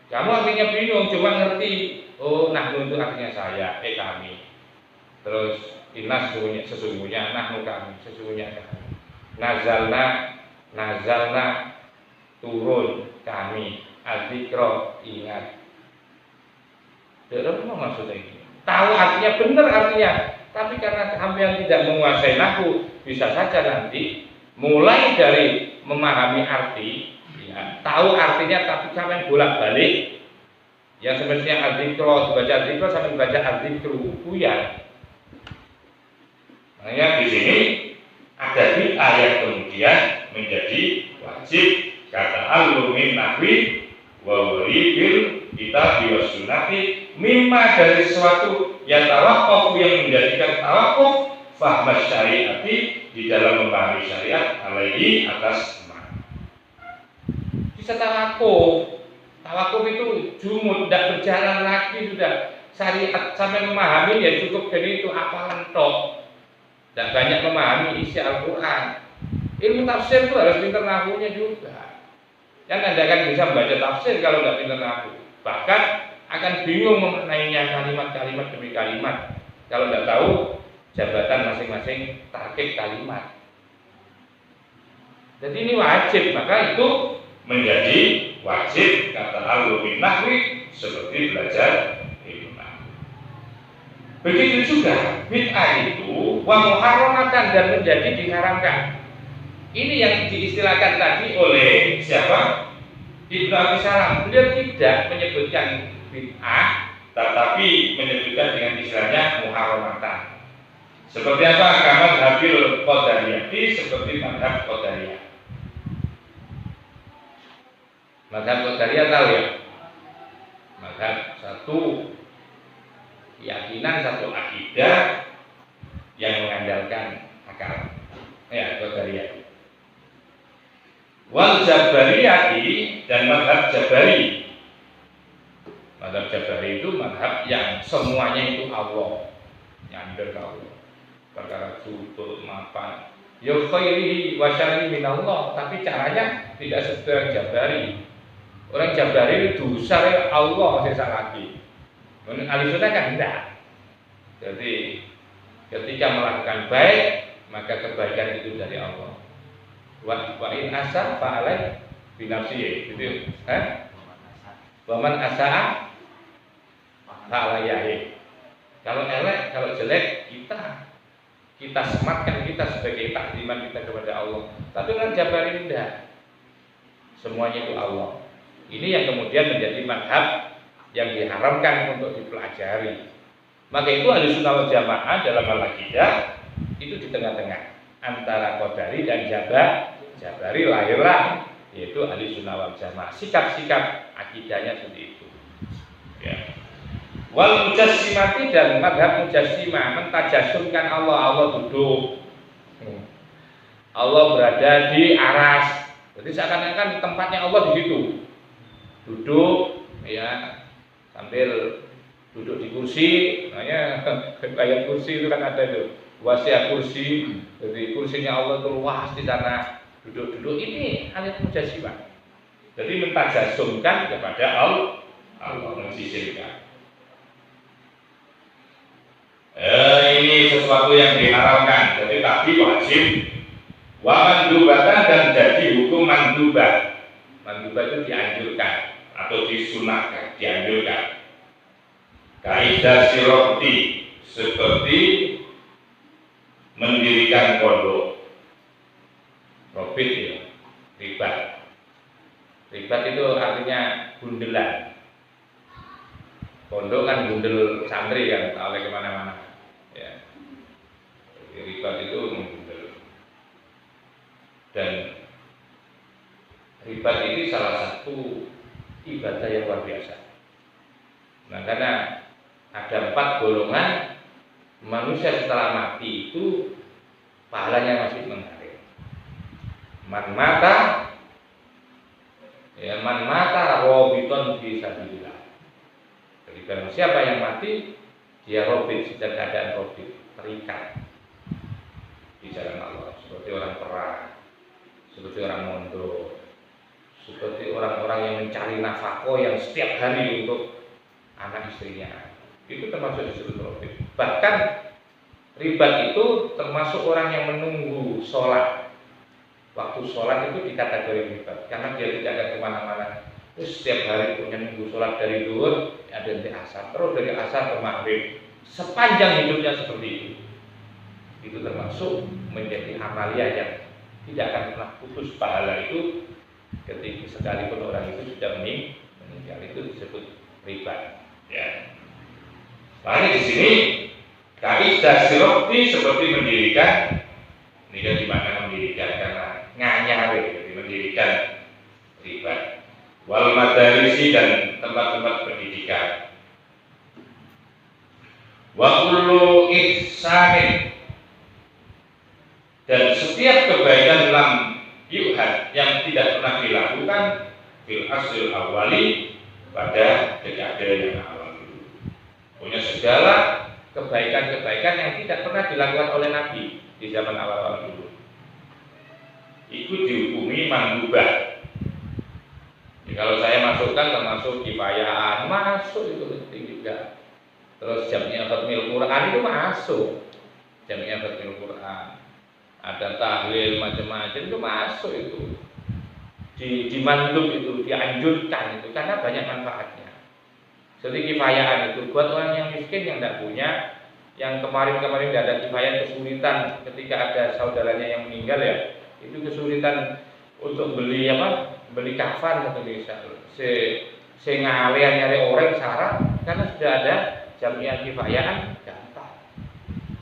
Kamu artinya bingung, cuma ngerti. Oh, nahnu itu artinya saya, kami. Terus inna sesungguhnya, nahnu kami, sesungguhnya kami. Nazalna turun kami. Al-dzikra ingat. Tidak apa maksudnya ini? Tahu artinya, benar artinya. Tapi karena sampean tidak menguasai nahwu, bisa saja nanti mulai dari memahami arti, ya, tahu artinya tapi sampean bolak-balik. Yang semestinya al-dzikra dibaca al-dzikra sampai dibaca al-dzikru, buyar. Makanya di sini ada bid'ah yang kemudian menjadi wajib kata al-lumin nahwi wa waribil kitab wa sunnati mimma dari sesuatu yang tawakuf, yang menjadikan tawakuf fahmas syariati di dalam memahami syariat alaihi atas ma. Bisa tawakuf itu jumud, tidak berjalan lagi sudah syariat sampai memahami ya cukup dari itu hafalan tok. Tidak banyak memahami isi Al-Quran. Ilmu tafsir itu harus pintar nahwunya juga. Yang Anda akan bisa membaca tafsir kalau tidak pintar nahwu. Bahkan akan bingung memaknainya kalimat-kalimat demi kalimat kalau tidak tahu jabatan masing-masing tarkib kalimat. Jadi ini wajib, maka itu menjadi wajib kata al-lumin nahwi seperti belajar ilmu nahwu. Begitu juga bid'ah itu wa muharramatan dan menjadi diharamkan. Ini yang diistilahkan tadi oleh siapa? Ibnu Abi Salam. Beliau tidak menyebutkan bid'ah, tetapi menyebutkan dengan istilahnya muharramatan. Seperti apa? Kamar Habil Qadariyati, seperti madhab Qadariyah. Madhab Qadariyah tahu ya? Madhab satu keyakinan, satu akidah yang mengandalkan akal. Ya, Qadariyah. Wal Jabariyati dan madhab Jabari. Madhab Jabari itu madhab yang semuanya itu Allah, nyandar ke Allah. Perkara tutur mapan ya khairihi wa syarri minallah, tapi caranya tidak seperti orang Jabari. Orang Jabari itu dosa Allah sesa lagi. Menurut Ahlussunnah kan tidak. Jadi ketika melakukan baik maka kebaikan itu dari Allah. Wa in asa fa alai bi nafsihi, gitu. Wa man asaa fa alaihi. Kalau elek, kalau jelek kita sematkan kita sebagai takdiman kita kepada Allah. Tapi orang Jabari tidak. Semuanya itu Allah. Ini yang kemudian menjadi madhab yang diharamkan untuk dipelajari. Maka itu Ahlussunnah wal Jamaah dalam al-aqidah itu di tengah-tengah antara Qadari dan Jabari lahirlah yaitu ahli sunnah wal jamaah. Sikap-sikap akidahnya seperti itu. Ya. Wal mujassimati dan madhab mujassimah mentajasumkan Allah duduk. Allah berada di aras. Jadi seakan-akan tempatnya Allah di situ. Duduk ya sambil duduk di kursi, makanya kayak kursi itu kan ada itu wasiat kursi. Jadi kursinya Allah itu luas di sana. Duduk-duduk ini alit mujassimah. Jadi mentajasumkan kepada Allah mensisirkan. Ini sesuatu yang diharamkan. Jadi tapi wajib wa mandubatan dan jadi hukum mandubah. Mandubah itu dianjurkan atau disunahkan, dianjurkan. Kaidah siroti seperti mendirikan pondok. Robit ya, ribat. Ribat itu artinya gundelan. Pondok kan gundel santri kan, tak oleh kemana-mana. Ya. Ribat itu menggundel. Dan ribat ini salah satu ibadah yang luar biasa. Nah, karena ada 4 golongan manusia setelah mati itu pahalanya masih mengalir. Man mata robiton fi sabilillah. Jadi barang siapa yang mati dia robit sedang keadaan robit, terikat di jalan Allah, seperti orang perang, seperti orang mondok, seperti orang-orang yang mencari nafkah yang setiap hari untuk anak istrinya. Itu termasuk disebut robit. Bahkan ribat itu termasuk orang yang menunggu sholat. Waktu sholat itu dikategori ribat karena dia tidak akan kemana-mana. Terus setiap hari punya nunggu sholat dari zuhur, ada nanti asar, terus dari asar ke maghrib. Sepanjang hidupnya seperti itu termasuk menjadi amalia yang tidak akan pernah putus pahala itu ketika sekalipun orang itu sudah meninggal. Itu disebut ribat. Ya. Makanya di sini kaidah siroti seperti mendirikan, ini kan dimana mendirikan karena nganyari, jadi mendirikan ribat. Wal madarisi dan tempat-tempat pendidikan. Wa kullu ihsanin dan setiap kebaikan dalam yuhad yang tidak pernah dilakukan fil asril awali pada dekade yang awal dulu. Punya segala kebaikan-kebaikan yang tidak pernah dilakukan oleh Nabi di zaman awal-awal dulu. Itu dihukumi mandubah. Kalau saya masukkan termasuk kifayaan, masuk itu penting juga. Terus jamnya khatmil Quran itu masuk. Jamnya khatmil Quran. Ada tahlil macam-macam itu masuk itu. Dimandub itu, dianjurkan itu karena banyak manfaatnya. Seperti kifayaan itu buat orang yang miskin yang tidak punya, yang kemarin-kemarin tidak ada kifayaan, kesulitan ketika ada saudaranya yang meninggal ya, itu kesulitan untuk beli beli kafan atau bisa se ngalean nyari orang syarat karena sudah ada jamiah kifayaan gampang.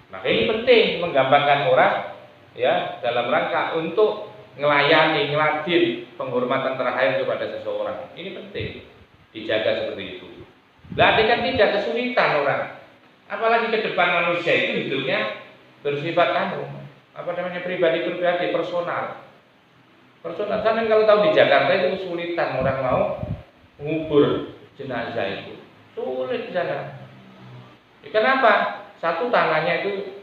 Maka ini penting menggambarkan orang ya dalam rangka untuk ngelayani, ngeladin penghormatan terakhir kepada seseorang. Ini penting dijaga seperti itu. Berarti kan tidak kesulitan orang. Apalagi ke depan manusia itu hidupnya bersifat pribadi-pribadi, personal. Personal kan kalau tahu di Jakarta itu kesulitan orang mau ngubur jenazah itu. Sulit di sana. Kenapa? Satu tanahnya itu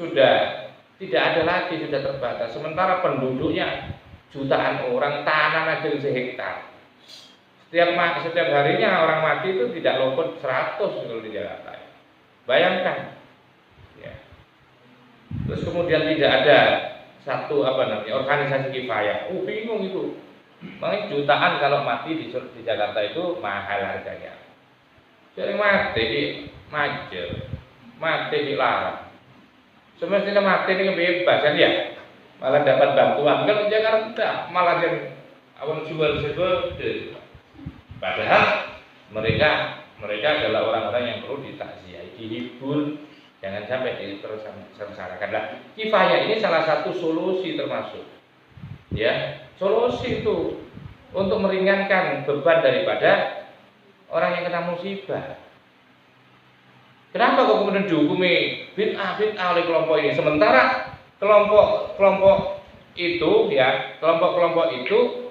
sudah tidak ada lagi, sudah terbatas. Sementara penduduknya jutaan orang, tanah aja sehektar. Setiap harinya orang mati itu tidak luput 100 kalau di Jakarta. Bayangkan. Ya. Terus kemudian tidak ada satu organisasi kifayah. Bingung itu. Makanya jutaan kalau mati di Jakarta itu mahal harganya. Jadi mati di Majer, mati di Larang. Semestinya mati ini bebas kan ya, malah dapat bantuan. Kalau Jakarta malah yang jual sebel. Padahal mereka adalah orang-orang yang perlu ditakziah, dihibur, jangan sampai ditersangkakan. Kifayah ini salah satu solusi termasuk. ya solusi itu untuk meringankan beban daripada orang yang kena musibah. Kenapa kok kemudian dihukumi bid'ah oleh kelompok ini? Sementara kelompok itu ya, kelompok itu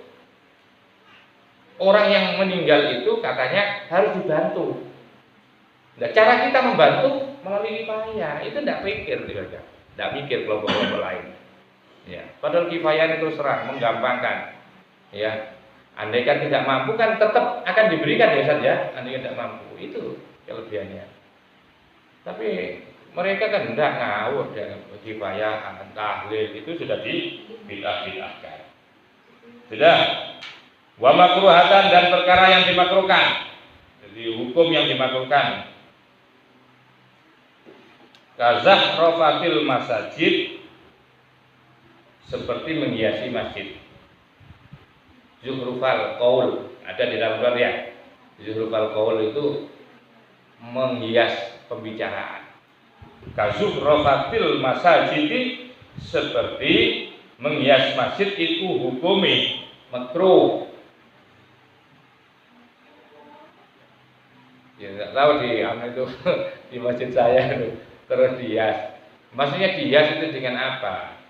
orang yang meninggal itu katanya harus dibantu. Nah, cara kita membantu melalui kifayah itu tidak pikir, tidak mikir kelompok-kelompok lain. Ya, padahal kifayah itu serang, menggampangkan. Ya, andaikan tidak mampu kan tetap akan diberikan ya saja. Andaikan tidak mampu itu kelebihannya. Tapi mereka kan tidak ngawur dengan kifayah, tahlil itu sudah dibid'ah-bid'ahkan. Sudah. Wa makruhatan dan perkara yang dimakruhkan. Jadi hukum yang dimakruhkan. Kazahrafatil masajid, seperti menghiasi masjid. Zuhrufal qaul ada di dalam Quran ya. Zuhrufal qaul itu menghias pembicaraan. Kazahrafatil masajid, seperti menghias masjid itu hukumi makruh. Ya nggak tahu itu di masjid saya itu terus dihias. Maksudnya dihias itu dengan apa?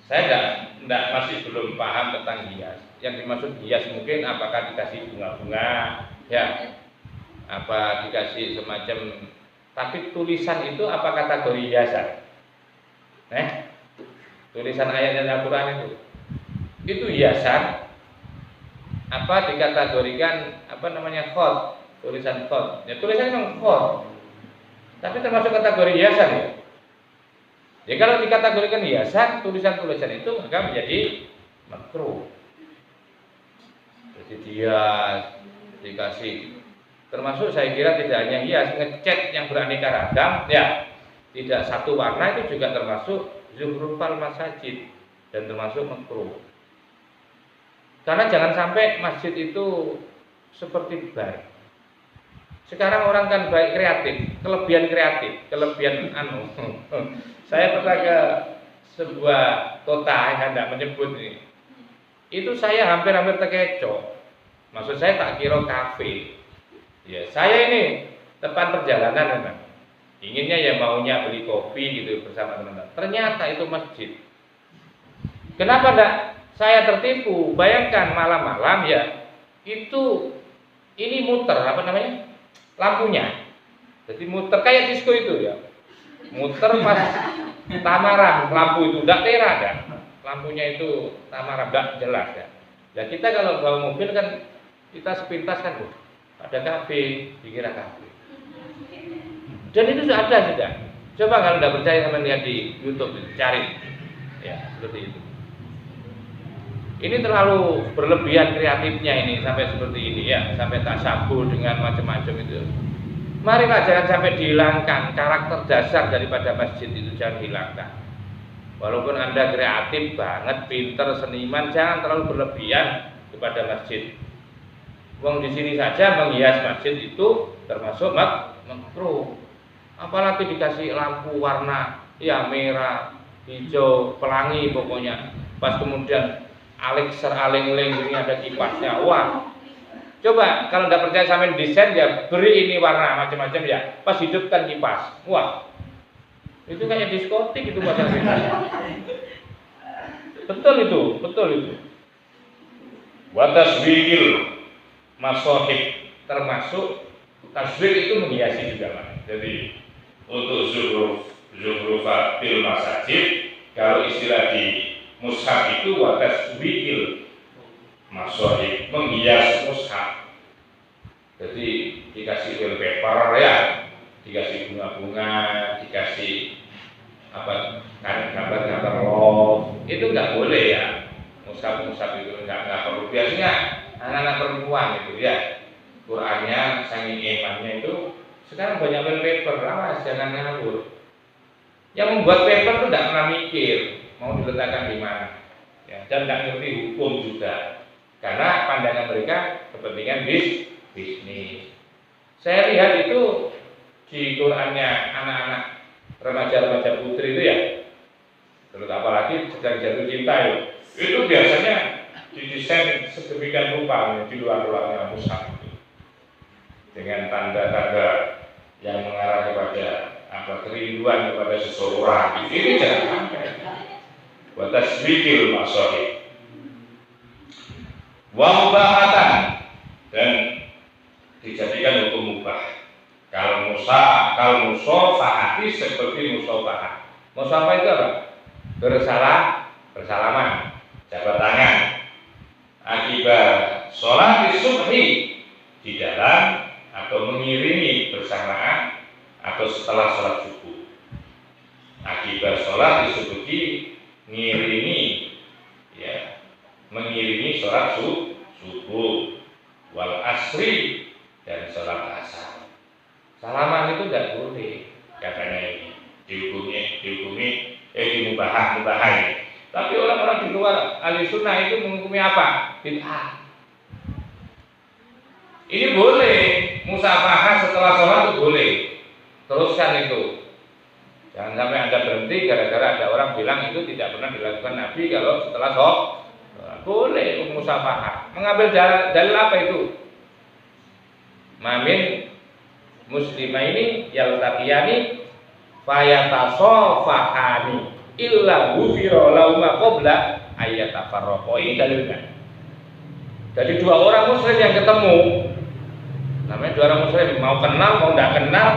Saya masih belum paham tentang hias. Yang dimaksud hias mungkin apakah dikasih bunga-bunga, ya, apa dikasih semacam. Tapi tulisan itu apa kategori hiasan? Tulisan ayat dan Al-Quran itu hiasan. Apa dikategorikan khot, tulisan khot. Ya tulisan memang khot. Tapi termasuk kategori hiasan ya. Ya kalau dikategorikan hiasan, tulisan-tulisan itu maka menjadi makruh. Jadi dia dikasih, termasuk saya kira tidak hanya hias, ngecat yang beraneka ragam, ya tidak satu warna itu juga termasuk zuhrufal masajid dan termasuk makruh. Karena jangan sampai masjid itu seperti bar. Sekarang orang kan baik kreatif, kelebihan Saya pernah ke sebuah kota yang tidak menyebut ini. Itu saya hampir terkecoh. Maksud saya tak kira kafe. Ya, saya ini depan perjalanan memang. Inginnya ya maunya beli kopi gitu bersama teman-teman. Ternyata itu masjid. Kenapa enggak saya tertipu? Bayangkan malam-malam ya. Ini muter lampunya. Jadi muter kayak disco itu ya. Muter pas tamaram, lampu itu enggak tera kan. Lampunya itu tamaram enggak jelas ya. Ya kita kalau bawa mobil kan kita sepintas kan ada kafe, dikira kafe. Dan itu sudah ada sudah. Coba kalau enggak percaya sama lihat di YouTube, cari. Ya, seperti itu. Ini terlalu berlebihan kreatifnya ini sampai seperti ini ya, sampai tasabuh dengan macam-macam itu. Marilah jangan sampai dihilangkan karakter dasar daripada masjid itu, jangan hilangkan. Walaupun Anda kreatif banget, pinter, seniman, jangan terlalu berlebihan kepada masjid. Wong di sini saja menghias masjid itu termasuk makruh. Apalagi dikasih lampu warna ya merah, hijau, pelangi pokoknya. Pas kemudian aling-ling ini ada kipasnya. Wah. Coba kalau tidak percaya sama desain ya beri ini warna macam-macam ya. Pas hidupkan kipas. Wah. Itu kayak diskotik itu masalahnya. Betul itu. Wa taswiril masohib, termasuk taswir itu menghiasi juga Pak. Jadi untuk zuhrufatil masajid, kalau istilah di mushaf itu wa taswiril masohib, menghias mushaf. Jadi dikasih wallpaper ya, dikasih bunga-bunga, dikasih gambar-gambar love, itu nggak boleh ya. Mushaf itu nggak perlu. Biasanya anak-anak perempuan itu ya, Qurannya, sangi imannya itu sekarang banyak wallpaper, awas jangan ngawur. Yang membuat paper itu tidak pernah mikir mau diletakkan di mana, ya, dan tidak ngerti hukum juga, karena pandangan mereka kepentingan bisnis. Saya lihat itu di Qurannya anak-anak remaja putri itu ya, terus apalagi sedang jatuh cinta Itu biasanya didesain sedemikian rupa di luar-luarnya mushaf itu, dengan tanda-tanda yang mengarah kepada kerinduan kepada seseorang. Ini jangan sampai. Wa tasbikil masyhur. Wa mubahatan, dan dijadikan hukum mubah. Kalau musafahati seperti musafah. Musafah itu apa? Bersalaman, jabat tangan. Akibat sholat subhi di dalam atau mengiringi bersamaan atau setelah sholat subuh. Akibat sholat subhi mengiringi sholat subuh, wal asri, dan sholat asar. Salaman itu tidak boleh, katanya ini dimubah. Tapi orang-orang di luar ahli sunnah itu menghukumi apa? Bid'ah. Ini boleh, musafahah setelah sholat itu boleh. Teruskan itu. Jangan sampai Anda berhenti gara-gara ada orang bilang itu tidak pernah dilakukan Nabi kalau setelah sholat. Boleh musafahah. Mengambil dalil apa itu? Mamin muslimaini yaltaqiyani fayatasofahani illa ghufira lahuma qabla ayyatafarraqa. Ini dalilnya. Jadi dua orang muslim yang ketemu, namanya dua orang muslim, mau kenal mau tidak kenal,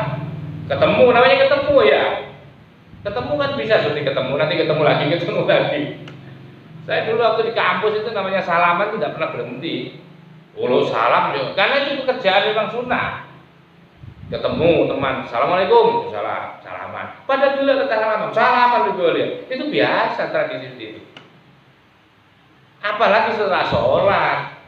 ketemu, namanya ketemu ya. Ketemu kan bisa seperti ketemu, nanti ketemu lagi. Saya dulu waktu di kampus itu namanya salaman itu tidak pernah berhenti. Ulu salam, karena itu pekerjaan memang sunnah. Ketemu teman, assalamualaikum, salaman. Pada dulu kata salaman boleh. Itu biasa tradisi itu. Apalagi setelah sholat,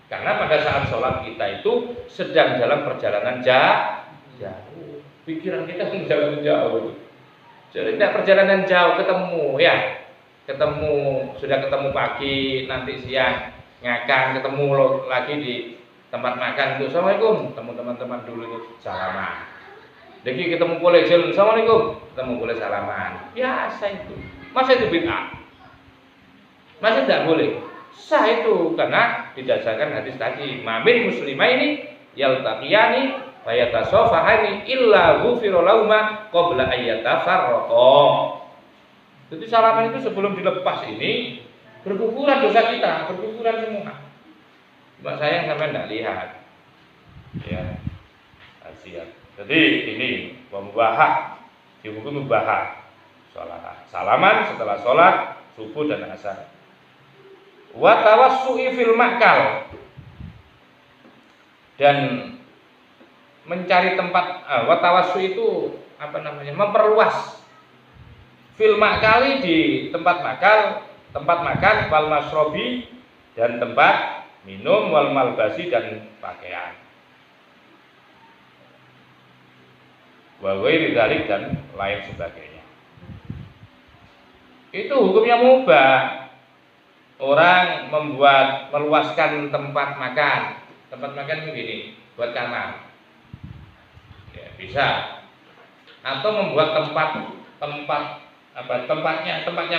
karena pada saat sholat kita itu sedang dalam perjalanan jauh. Pikiran kita sedang jauh. Jadi tidak perjalanan jauh, sudah ketemu pagi, nanti siang ngakan, ketemu lagi di tempat makan. Assalamualaikum, ketemu teman-teman dulu itu salaman. Jadi ketemu boleh jalan, assalamualaikum, ketemu boleh salaman. Biasa itu. Masa itu bid'ah? Masa tidak boleh? Sah itu karena didasarkan hadis tadi. Mamin muslimaini yaltaqiyani fayatasofahani illa ghufira lahuma qabla ayyatafarraqa. Jadi salaman itu sebelum dilepas ini berguguran dosa kita, berguguran semua. Cuma saya sampai tidak lihat. Ya, kasihan. Jadi ini pemubahah, dihukum mubahah. Salaman setelah sholat subuh dan asar. Wa tawassu'i fil ma'kal, dan mencari tempat. Wa tawassu itu apa namanya? Memperluas. Fil ma'kali di tempat makan, wal masrobi, dan tempat minum, wal malbasi, dan pakaian. Wa ghairi dzalik, dan lain sebagainya. Itu hukumnya mubah. Orang meluaskan tempat makan. Tempat makan begini, buat kamar. Ya, bisa. Atau membuat tempatnya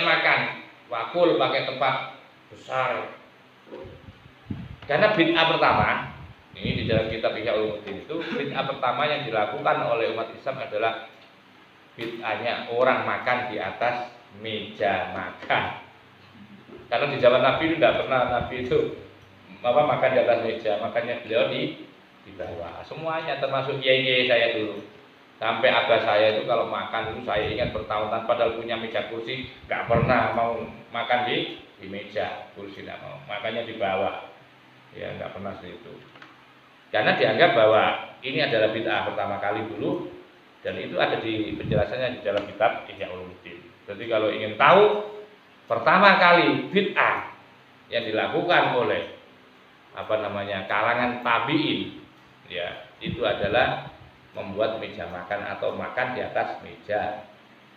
makan. Wakul pakai tempat besar. Karena bid'ah pertama, ini di dalam kitab Ihya Ulumuddin itu, bid'ah pertama yang dilakukan oleh umat Islam adalah bid'ahnya orang makan di atas meja makan. Karena di zaman Nabi itu tidak pernah Nabi itu makan di atas meja, makannya beliau di bawah. Semuanya termasuk kiai saya dulu. Sampai abah saya itu kalau makan itu saya ingat bertahun-tahun, padahal punya meja kursi, nggak pernah mau makan di meja kursi, tidak mau, makannya di bawah. Ya nggak pernah seperti itu. Karena dianggap bahwa ini adalah bid'ah pertama kali dulu, dan itu ada di penjelasannya di dalam kitab Ihya Ulumuddin. Jadi kalau ingin tahu pertama kali bid'ah yang dilakukan oleh kalangan tabi'in, ya itu adalah membuat meja makan atau makan di atas meja,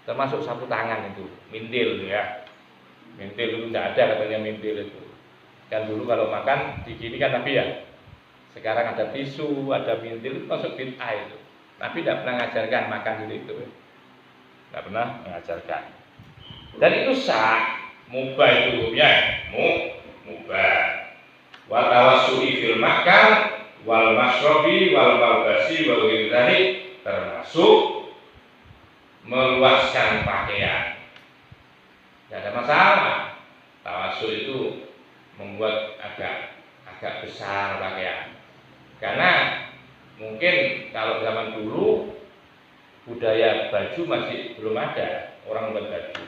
termasuk sapu tangan itu, mintil ya. Mintil itu tidak ada katanya mintil itu. Kan dulu kalau makan di sini kan Nabi ya. Sekarang ada tisu, ada mintil, itu masuk bid'ah itu. Nabi tidak pernah mengajarkan makan itu. Tidak pernah mengajarkan. Dan itu sah Mubah itu hukumnya mubah. Wa tawassu'i fil makal wal masrobi wal malbasi wal ghidari, termasuk meluaskan pakaian. Tidak ada masalah. Tawassu itu membuat agak besar pakaian. Karena mungkin kalau zaman dulu budaya baju masih belum ada, orang buat baju.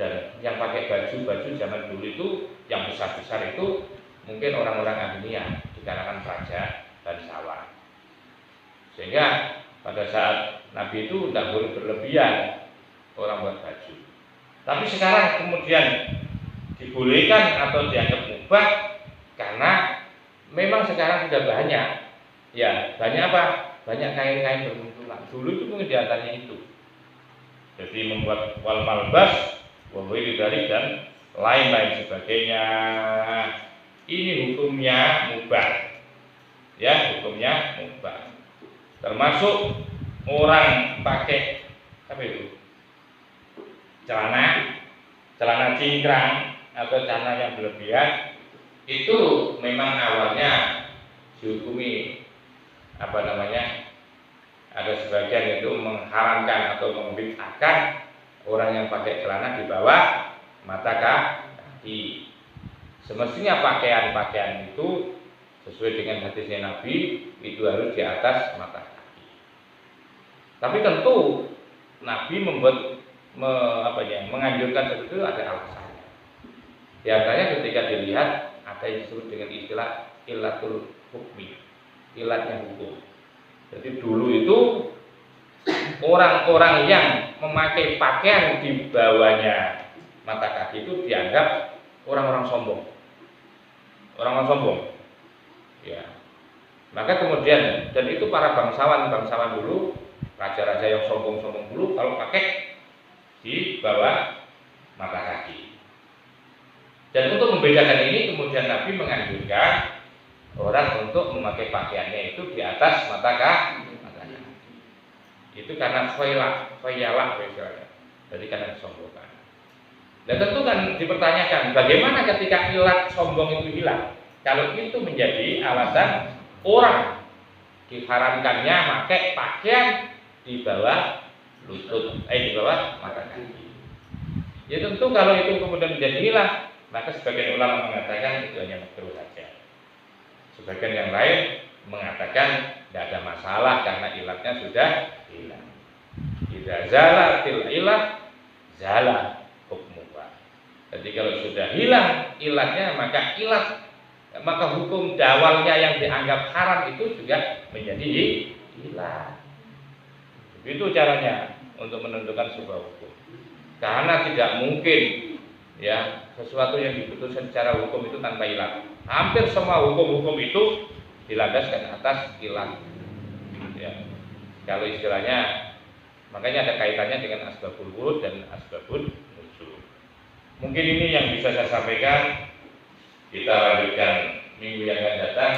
Dan yang pakai baju zaman dulu itu yang besar-besar itu mungkin orang-orang agnia di kalangan praja dan bangsawan. Sehingga pada saat Nabi itu tidak boleh berlebihan orang buat baju. Tapi sekarang kemudian dibolehkan atau dianggap mubah karena memang sekarang sudah banyak. Ya, banyak apa? Banyak kain-kain bermunculan. Dulu itu mungkin diantaranya itu. Jadi membuat wal malbas, wahai dari dan lain-lain sebagainya. Ini hukumnya mubah. Ya, hukumnya mubah. Termasuk orang pakai apa itu? Celana cingkrang atau celana yang berlebihan itu memang awalnya dihukumi ada sebagian itu mengharamkan atau membid'ahkan orang yang pakai celana di bawah mata kaki. Semestinya pakaian itu sesuai dengan hadisnya Nabi itu harus di atas mata kaki. Tapi tentu Nabi menganjurkan seperti itu ada alasannya. Di antaranya ketika dilihat ada yang disebut dengan istilah ilatul hukmi, ilatnya hukum. Jadi dulu itu orang-orang yang memakai pakaian di bawahnya mata kaki itu dianggap orang-orang sombong. Orang-orang sombong. Ya. Maka kemudian dan itu para bangsawan dulu, raja-raja yang sombong-sombong dulu kalau pakai di bawah mata kaki. Dan untuk membedakan ini kemudian Nabi menganjurkan orang untuk memakai pakaiannya itu di atas mata kaki. Itu karena khayalak misalnya. Jadi karena kesombongan. Dan tentu kan dipertanyakan bagaimana ketika ilat sombong itu hilang? Kalau itu menjadi alasan orang diharamkannya pakai pakaian di bawah lutut, di bawah mata kaki. Ya tentu kalau itu kemudian menjadi hilang, maka sebagian ulama mengatakan itu hanya makruh saja. Sebagian yang lain mengatakan tidak ada masalah karena ilatnya sudah hilang. Idza zalatil ilat zala hukmuha. Jadi kalau sudah hilang ilatnya maka hukum dawalnya yang dianggap haram itu juga menjadi hilang. Itu caranya untuk menentukan sebuah hukum. Karena tidak mungkin ya sesuatu yang diputuskan secara hukum itu tanpa ilat. Hampir semua hukum-hukum itu dilandaskan atas ilat. Ya. Kalau istilahnya makanya ada kaitannya dengan asbabul wurud dan asbabun nuzul. Mungkin ini yang bisa saya sampaikan. Kita lanjutkan minggu yang akan datang.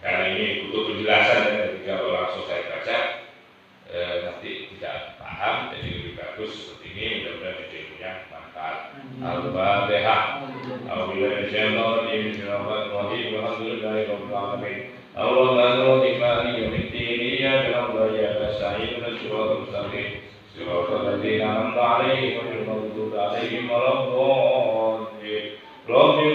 Karena ini butuh penjelasan dan ketika langsung saya baca nanti tidak paham, jadi lebih bagus seperti ini. Mudah-mudahan videonya manfaat. Al-Fatihah. Alhamdulillah